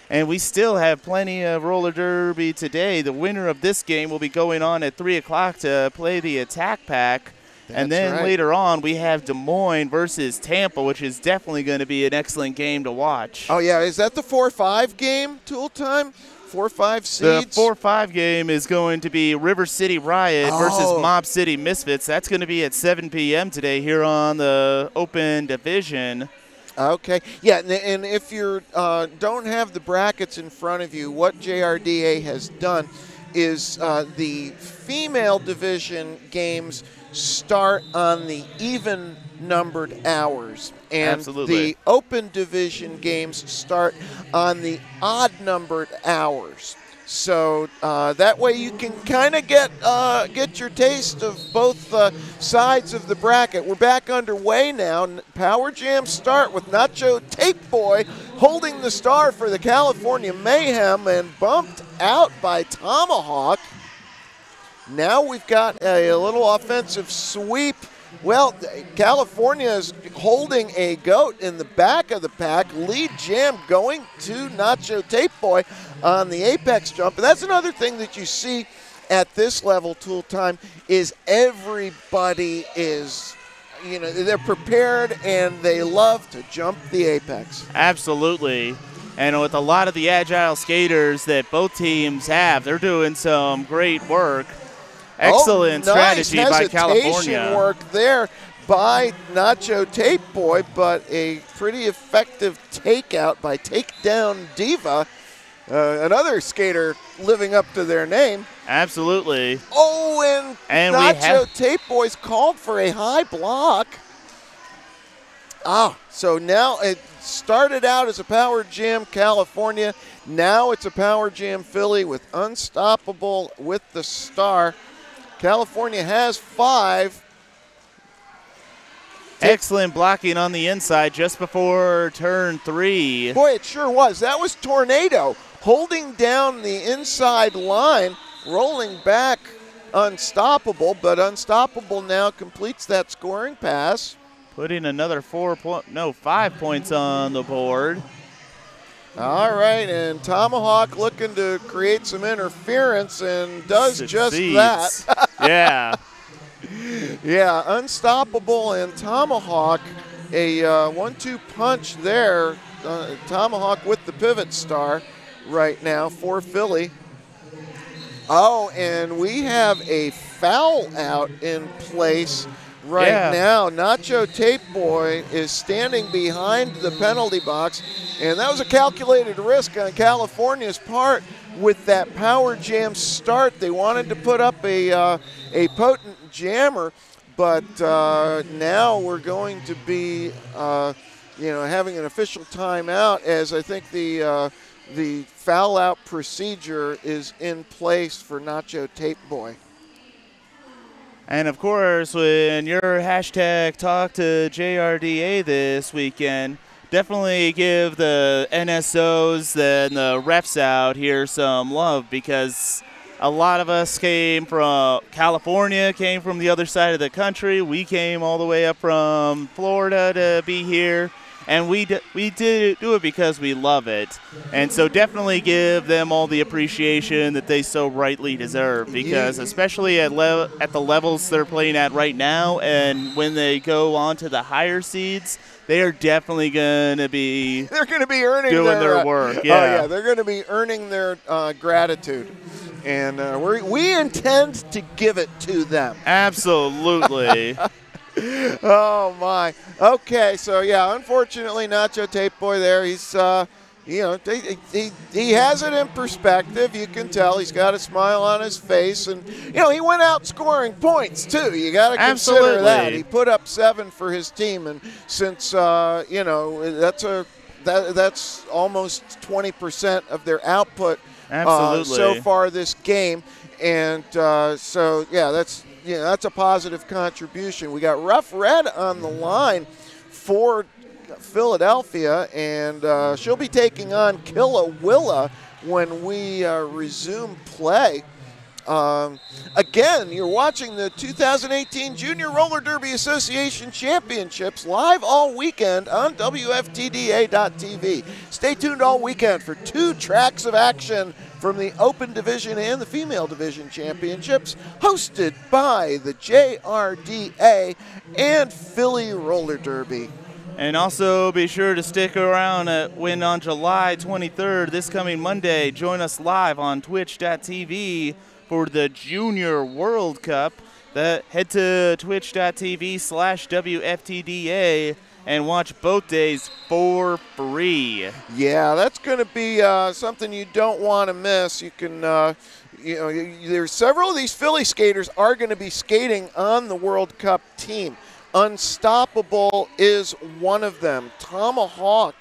And we still have plenty of roller derby today. The winner of this game will be going on at 3 o'clock to play the attack pack. And then later on, we have Des Moines versus Tampa, which is definitely going to be an excellent game to watch. Oh, yeah. Is that the 4-5 game, Tool Time? 4-5 seeds? The 4-5 game is going to be River City Riot versus Mob City Misfits. That's going to be at 7 p.m. today here on the open division. Okay. Yeah, and if you don't have the brackets in front of you, what JRDA has done is the female division games start on the even-numbered hours. And the open division games start on the odd-numbered hours. So that way you can kind of get your taste of both sides of the bracket. We're back underway now. Power Jams start with Nacho Tape Boy holding the star for the California Mayhem and bumped out by Tomahawk. Now we've got a little offensive sweep. Well, California is holding a goat in the back of the pack. Lead jam going to Nacho Tape Boy on the apex jump. And that's another thing that you see at this level, Tool Time, is everybody is, they're prepared and they love to jump the apex. Absolutely. And with a lot of the agile skaters that both teams have, they're doing some great work. Excellent strategy by California. Work there by Nacho Tape Boy, but a pretty effective takeout by Takedown Diva, another skater living up to their name. Absolutely. Oh, and Nacho Tape Boy's called for a high block. So now it started out as a Power Jam California. Now it's a Power Jam Philly with Unstoppable with the star. California has 5. Excellent blocking on the inside just before turn 3. Boy, it sure was. That was Tornado holding down the inside line, rolling back Unstoppable, but Unstoppable now completes that scoring pass. Putting another 5 points on the board. All right, and Tomahawk looking to create some interference and does just that. Yeah. Yeah, Unstoppable and Tomahawk, a 1-2 punch there. Tomahawk with the pivot star right now for Philly. Oh, and we have a foul out in place right now. Nacho Tape Boy is standing behind the penalty box, and that was a calculated risk on California's part with that Power Jam start. They wanted to put up a potent jammer, but now we're going to be having an official timeout, as I think the foul out procedure is in place for Nacho Tape Boy. And, of course, when your hashtag talk to JRDA this weekend, definitely give the NSOs and the refs out here some love, because a lot of us came from California, came from the other side of the country. We came all the way up from Florida to be here, and we did do it because we love it. And so definitely give them all the appreciation that they so rightly deserve, because especially at the levels they're playing at right now, and when they go on to the higher seeds, they are definitely going to be earning doing their work. Yeah. Oh, yeah, they're going to be earning their gratitude. And we intend to give it to them. Absolutely. Oh, my. Okay, so, yeah, unfortunately, Nacho Tape Boy there, he's, he has it in perspective. You can tell he's got a smile on his face. And, he went out scoring points, too. You got to consider that. He put up 7 for his team. And since, that's almost 20% of their output so far this game. And so, yeah, that's a positive contribution. We got Rough Red on the line for Philadelphia, and she'll be taking on Killawilla when we resume play. Again, you're watching the 2018 Junior Roller Derby Association Championships live all weekend on WFTDA.tv. Stay tuned all weekend for 2 tracks of action from the Open Division and the Female Division Championships, hosted by the JRDA and Philly Roller Derby. And also be sure to stick around when on July 23rd, this coming Monday, join us live on twitch.tv for the Junior World Cup. Head to twitch.tv/WFTDA and watch both days for free. Yeah, that's going to be something you don't want to miss. You can, there's several of these Philly skaters are going to be skating on the World Cup team. Unstoppable is one of them. Tomahawk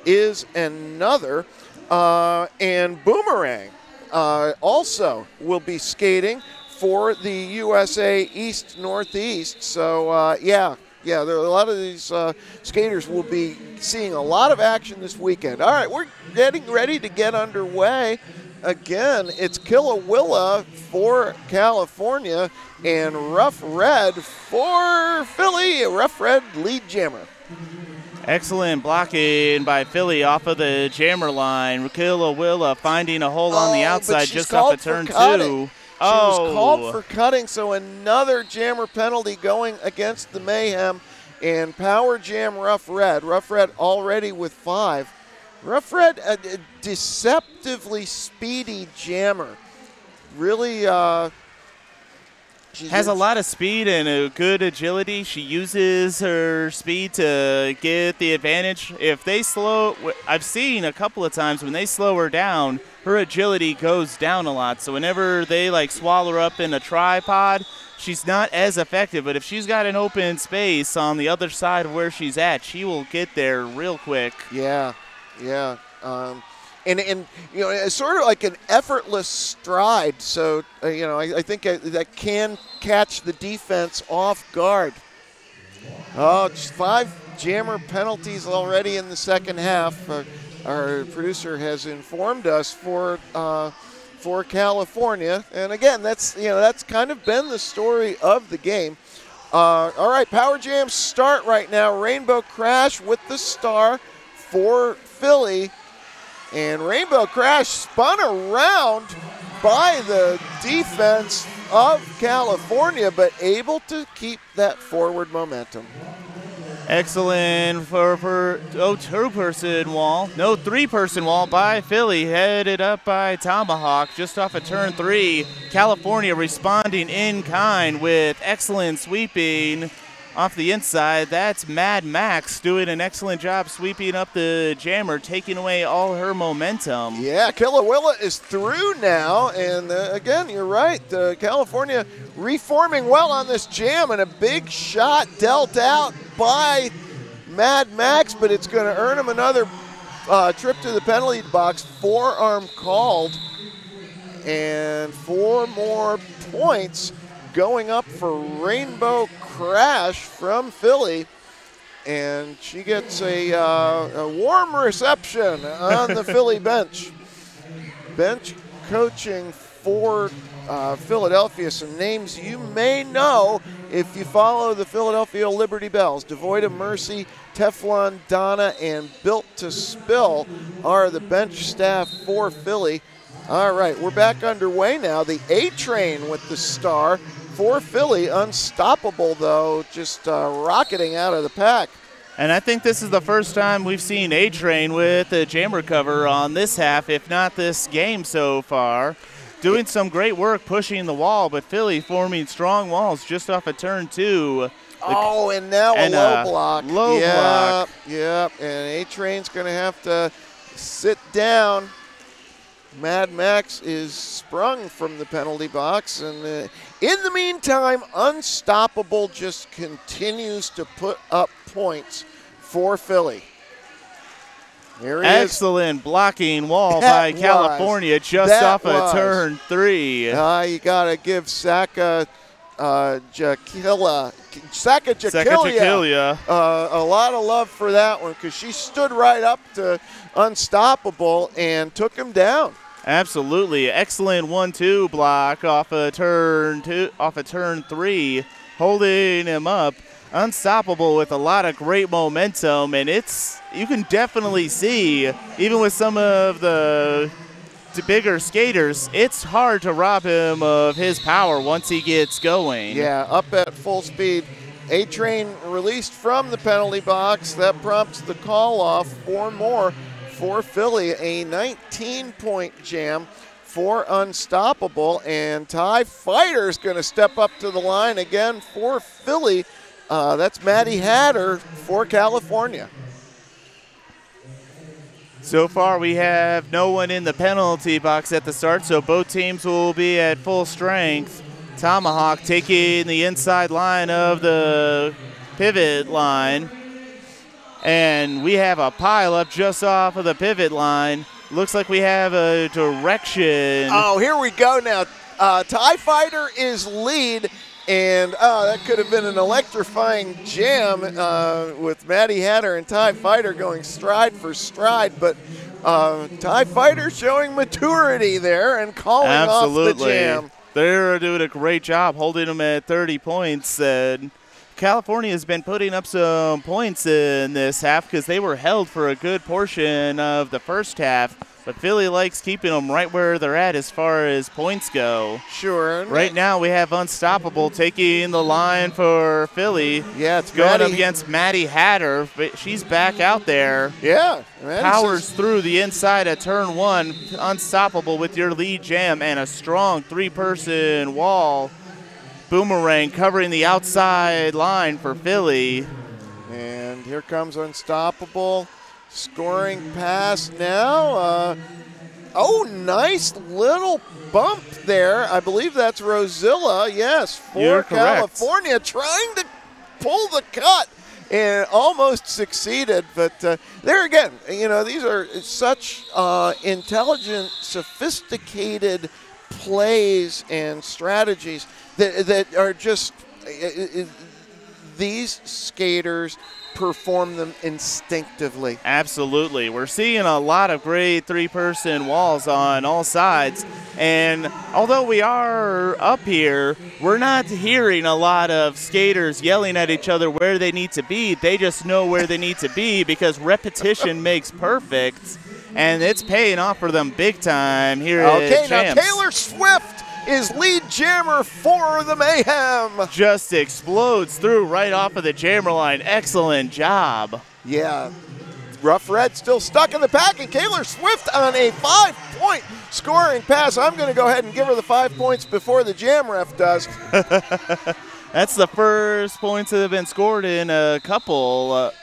is another. And Boomerang also will be skating for the USA East Northeast. So, yeah, there are a lot of these skaters will be seeing a lot of action this weekend. All right, we're getting ready to get underway. Again, it's Killawilla for California and Rough Red for Philly. Rough Red lead jammer. Excellent blocking by Philly off of the jammer line. Killawilla finding a hole on the outside just off of turn 2. She was called for cutting, so another jammer penalty going against the Mayhem. And power jam Rough Red. Rough Red already with 5. Rough Red, a deceptively speedy jammer. Really, she has a lot of speed and a good agility. She uses her speed to get the advantage. If they slow, I've seen a couple of times when they slow her down, her agility goes down a lot. So whenever they swallow her up in a tripod, she's not as effective. But if she's got an open space on the other side of where she's at, she will get there real quick. Yeah. Yeah, and it's sort of like an effortless stride. So I think that can catch the defense off guard. Oh, just 5 jammer penalties already in the second half. Our producer has informed us for California, and again, that's kind of been the story of the game. All right, power jams start right now. Rainbow Crash with the star for Philly, and Rainbow Crash spun around by the defense of California, but able to keep that forward momentum. Excellent for two-person wall. No, 3-person wall by Philly, headed up by Tomahawk just off of turn 3. California responding in kind with excellent sweeping off the inside. That's Mad Max doing an excellent job sweeping up the jammer, taking away all her momentum. Yeah, Killawilla is through now, and again, you're right. California reforming well on this jam, and a big shot dealt out by Mad Max, but it's going to earn him another trip to the penalty box. Forearm called, and 4 more points going up for Rainbow Crash from Philly. and she gets a warm reception on the Philly bench. Bench coaching for Philadelphia, some names you may know if you follow the Philadelphia Liberty Bells. Devoid of Mercy, Teflon Donna, and Built to Spill are the bench staff for Philly. All right, we're back underway now. The A-Train with the star for Philly. Unstoppable, though, just rocketing out of the pack. And I think this is the first time we've seen A-Train with a jammer cover on this half, if not this game so far. Doing some great work pushing the wall, but Philly forming strong walls just off of turn 2. Oh, and now a low block. Low block. Yep, and A-Train's going to have to sit down. Mad Max is sprung from the penalty box, and in the meantime, Unstoppable just continues to put up points for Philly. Here he Excellent blocking wall by California just off of turn 3. You got to give Sakajakilia a lot of love for that one, because she stood right up to Unstoppable and took him down. Absolutely. Excellent 1-2 block off of turn 3, holding him up. Unstoppable with a lot of great momentum, and you can definitely see, even with some of the bigger skaters, it's hard to rob him of his power once he gets going. Yeah, up at full speed. A-Train released from the penalty box. That prompts the call off for more for Philly. A 19-point jam for Unstoppable, and TIE Fighter's going to step up to the line again for Philly. That's Maddie Hatter for California. So far, we have no one in the penalty box at the start, so both teams will be at full strength. Tomahawk taking the inside line of the pivot line. And we have a pile up just off of the pivot line. Looks like we have a direction. Oh, here we go now. TIE Fighter is lead. And that could have been an electrifying jam with Maddie Hatter and TIE Fighter going stride for stride. But TIE Fighter showing maturity there and calling off the jam. They're doing a great job holding them at 30 points. And California has been putting up some points in this half because they were held for a good portion of the first half. But Philly likes keeping them right where they're at as far as points go. Sure. Right now we have Unstoppable taking the line for Philly. Yeah, it's going up against Maddie Hatter. But she's back out there. Yeah. Powers through the inside of turn 1. Unstoppable with your lead jam and a strong 3-person wall. Boomerang covering the outside line for Philly. And here comes Unstoppable. Scoring pass now. Nice little bump there. I believe that's Rosilla, yes, for California, trying to pull the cut and almost succeeded. But there again, these are such intelligent, sophisticated plays and strategies that are just these skaters perform them instinctively. Absolutely. We're seeing a lot of great 3-person walls on all sides. And although we are up here, we're not hearing a lot of skaters yelling at each other where they need to be. They just know where they need to be because repetition makes perfect. And it's paying off for them big time here at Champs. Now Taylor Swift is lead jammer for the Mayhem. Just explodes through right off of the jammer line. Excellent job. Yeah. Rough Red still stuck in the pack, and Taylor Swift on a 5-point scoring pass. I'm going to go ahead and give her the 5 points before the jam ref does. That's the first points that have been scored in a couple of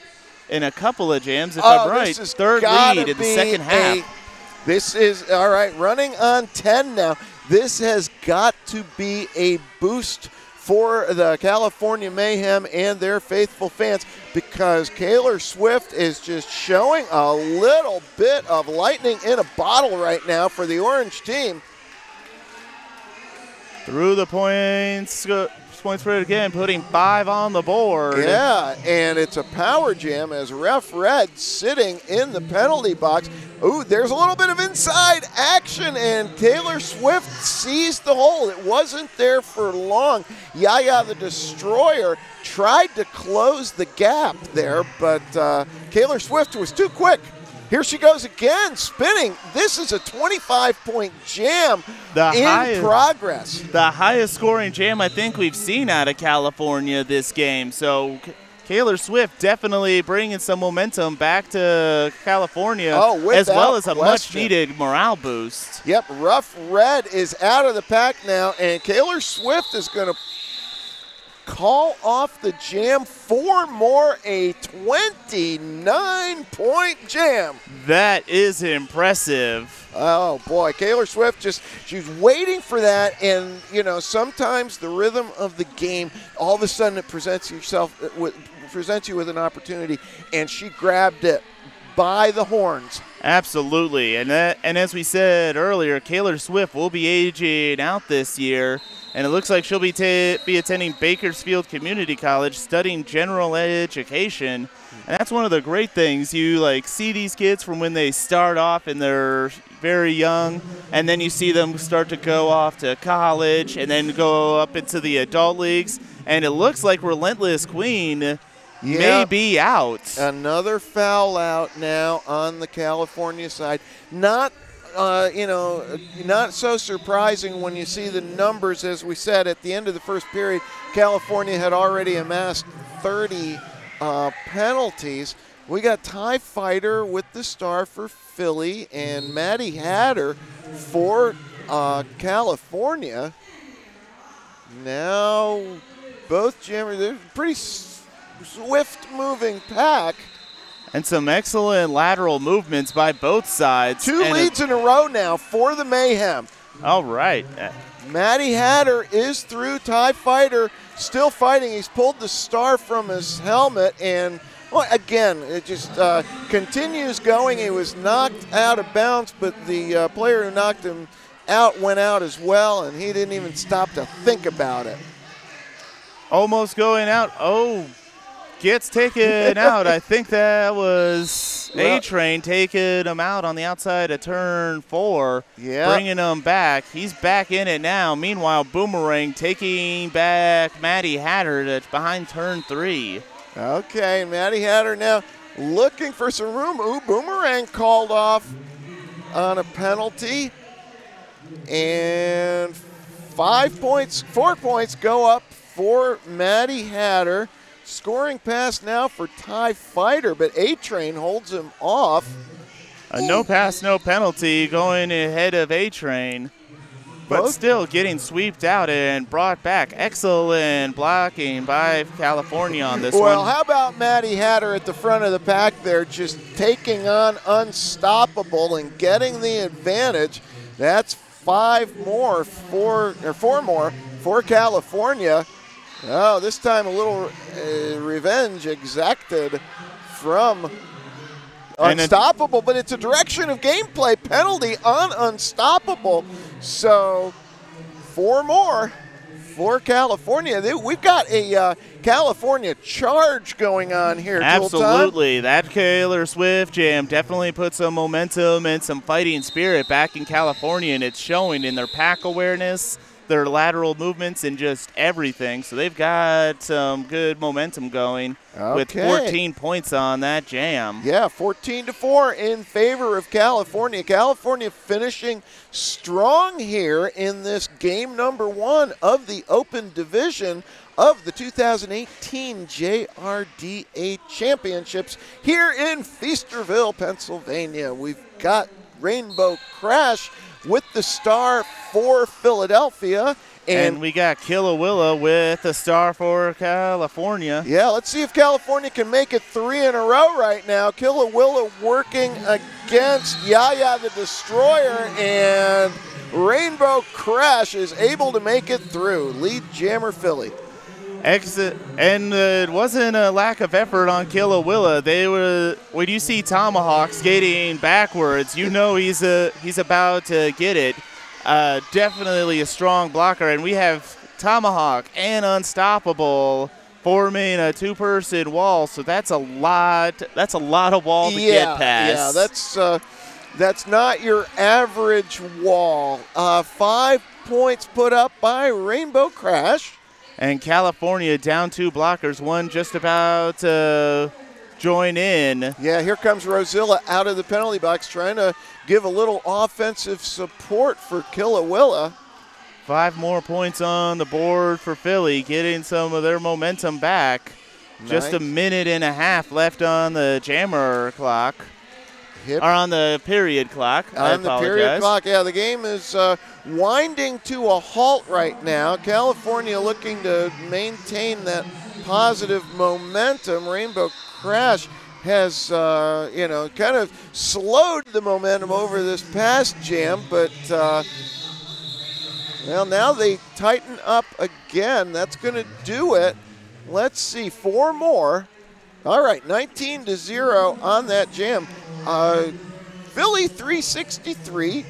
jams, if I'm right. Third lead in the second half. This is, all right, running on 10 now. This has got to be a boost for the California Mayhem and their faithful fans because Taylor Swift is just showing a little bit of lightning in a bottle right now for the orange team. Through the points, points for it again, putting 5 on the board. Yeah, and it's a power jam as Ref Red sitting in the penalty box. Ooh, there's a little bit of inside action, and Taylor Swift sees the hole. It wasn't there for long. Yaya the Destroyer tried to close the gap there, but Taylor Swift was too quick. Here she goes again, spinning. This is a 25-point jam in progress. The highest scoring jam I think we've seen out of California this game. So Taylor Swift definitely bringing some momentum back to California, as well as a much-needed morale boost. Yep, Rough Red is out of the pack now, and Taylor Swift is going to call off the jam for more, a 29-point jam. That is impressive. Oh, boy. Taylor Swift she's waiting for that, and, you know, sometimes the rhythm of the game, all of a sudden it presents you with an opportunity, and she grabbed it by the horns. Absolutely, and as we said earlier, Taylor Swift will be aging out this year, and it looks like she'll be attending Bakersfield Community College, studying general education. And that's one of the great things. You see these kids from when they start off and they're very young, and then you see them start to go off to college and then go up into the adult leagues. And it looks like Relentless Queen may be out. Another foul out now on the California side. Not so surprising when you see the numbers. As we said, at the end of the first period, California had already amassed 30 penalties. We got Ty Fighter with the star for Philly and Maddie Hatter for California. Now, both jammers, they're pretty swift-moving pack. And some excellent lateral movements by both sides. Two leads in a row now for the Mayhem. All right. Maddie Hatter is through. Ty Fighter still fighting. He's pulled the star from his helmet, and again, it just continues going. He was knocked out of bounds, but the player who knocked him out went out as well, and he didn't even stop to think about it. Almost going out. Oh, gets taken out. I think that was A-Train taking him out on the outside of turn 4, bringing him back. He's back in it now. Meanwhile, Boomerang taking back Maddie Hatter that's behind turn 3. Okay, Maddie Hatter now looking for some room. Ooh, Boomerang called off on a penalty. And 4 points go up for Maddie Hatter. Scoring pass now for Ty Fighter, but A-Train holds him off. A no pass, no penalty going ahead of A-Train, but still getting sweeped out and brought back. Excellent blocking by California on this one. Well, how about Maddie Hatter at the front of the pack there, just taking on Unstoppable and getting the advantage. That's 4 more for California. Oh, this time a little revenge exacted from Unstoppable, but it's a direction of gameplay penalty on Unstoppable. So 4 more for California. We've got a California charge going on here. Absolutely. That Taylor Swift jam definitely put some momentum and some fighting spirit back in California, and it's showing in their pack awareness, their lateral movements, and just everything. So they've got some good momentum going with 14 points on that jam. Yeah, 14-4 in favor of California. California finishing strong here in this game number 1 of the Open Division of the 2018 JRDA Championships here in Feasterville, Pennsylvania. We've got Rainbow Crash with the star for Philadelphia. And we got Killawilla with the star for California. Yeah, let's see if California can make it 3 in a row right now. Killawilla working against Yaya the Destroyer, and Rainbow Crash is able to make it through. Lead jammer Philly. Exit, and it wasn't a lack of effort on Killawilla. When you see Tomahawk skating backwards, you know he's about to get it. Definitely a strong blocker, and we have Tomahawk, and Unstoppable forming a two-person wall. So that's a lot. That's a lot of wall to get past. Yeah, that's not your average wall. 5 points put up by Rainbow Crash. And California down 2 blockers, one just about to join in. Yeah, here comes Rosilla out of the penalty box trying to give a little offensive support for Killawilla. 5 more points on the board for Philly, getting some of their momentum back. Nice. Just a minute and a half left on the jammer clock. Or on the period clock. On the period clock, yeah. The game is winding to a halt right now. California looking to maintain that positive momentum. Rainbow Crash has, kind of slowed the momentum over this past jam, but well, now they tighten up again. That's going to do it. Let's see, 4 more. All right, 19-0 on that jam. Philly 363,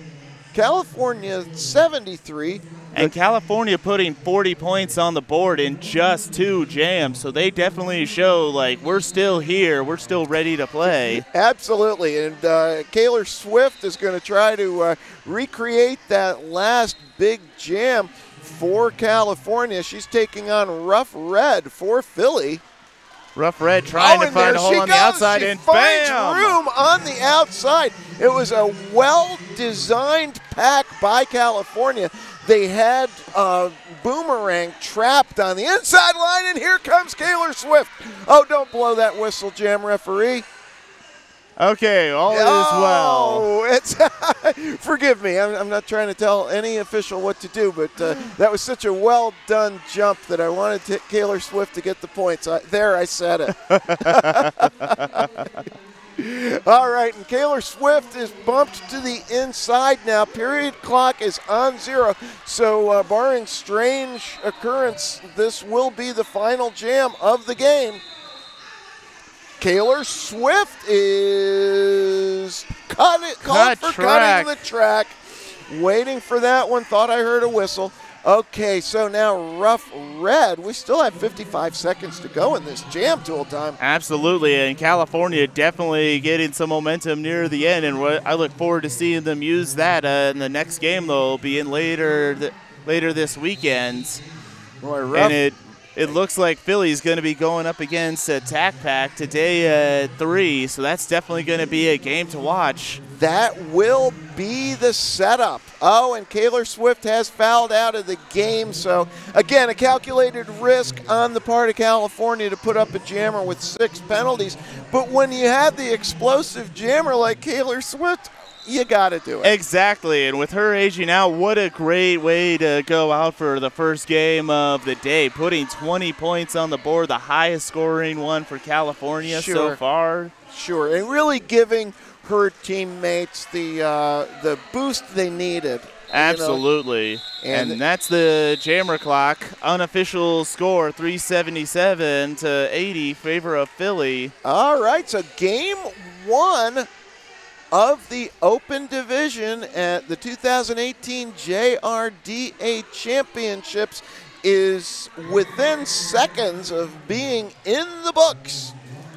California 73. And California putting 40 points on the board in just 2 jams, so they definitely show, like, we're still here, we're still ready to play. Absolutely, and Kaylor Swift is going to try to recreate that last big jam for California. She's taking on Rough Red for Philly. Rough Red trying to find a hole on the outside, she and finds bam! room on the outside. It was a well-designed pack by California. They had Boomerang trapped on the inside line, and here comes Kaylor Swift. Oh, don't blow that whistle, jam referee. Okay, all is well. Oh, it's forgive me. I'm not trying to tell any official what to do, but that was such a well-done jump that I wanted Kaylor Swift to get the points. There, I said it. All right, and Kaylor Swift is bumped to the inside now. Period clock is on 0, so barring strange occurrence, this will be the final jam of the game. Kaylor Swift is caught for cutting the track. Waiting for that one. Thought I heard a whistle. Okay, so now Rough Red. We still have 55 seconds to go in this jam, Tool Time. Absolutely, and California definitely getting some momentum near the end, and I look forward to seeing them use that in the next game they'll be in later this weekend. Boy, Rough. And it looks like Philly's going to be going up against Attack Pack today at 3, so that's definitely going to be a game to watch. That will be the setup. Oh, and Kaylor Swift has fouled out of the game, so again, a calculated risk on the part of California to put up a jammer with 6 penalties. But when you have the explosive jammer like Kaylor Swift, you got to do it. Exactly, and with her aging out, what a great way to go out for the first game of the day, putting 20 points on the board, the highest scoring one for California so far. Sure, and really giving her teammates the boost they needed. Absolutely, and that's the jammer clock. Unofficial score, 377 to 80, favor of Philly. All right, so game 1 of the Open Division at the 2018 JRDA Championships is within seconds of being in the books.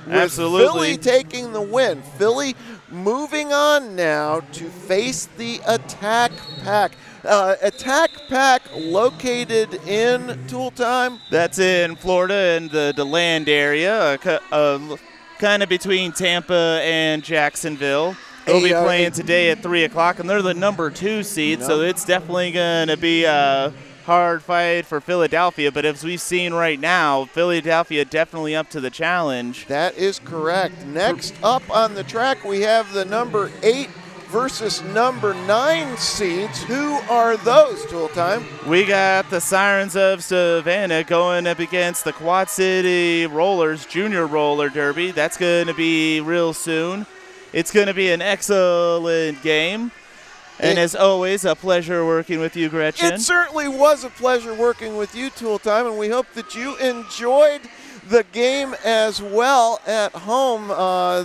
Absolutely. With Philly taking the win. Philly moving on now to face the Attack Pack. Attack Pack located in Tool Time. That's in Florida in the DeLand area, kind of between Tampa and Jacksonville. They'll be playing today at 3 o'clock, and they're the number 2 seed, so it's definitely going to be a hard fight for Philadelphia. But as we've seen right now, Philadelphia definitely up to the challenge. That is correct. Next up on the track, we have the number 8 versus number 9 seeds. Who are those, Tool Time? We got the Sirens of Savannah going up against the Quad City Rollers Junior Roller Derby. That's going to be real soon. It's going to be an excellent game. And as always, a pleasure working with you, Gretchen. It certainly was a pleasure working with you, Tool Time, and we hope that you enjoyed the game as well at home.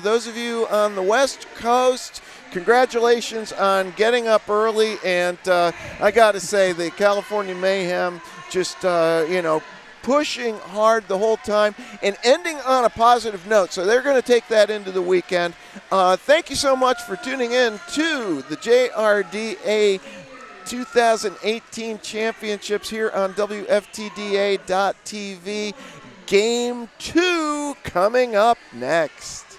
Those of you on the West Coast, congratulations on getting up early. And I got to say, the California Mayhem just, pushing hard the whole time and ending on a positive note. So they're going to take that into the weekend. Thank you so much for tuning in to the JRDA 2018 championships here on WFTDA.tv. Game 2 coming up next.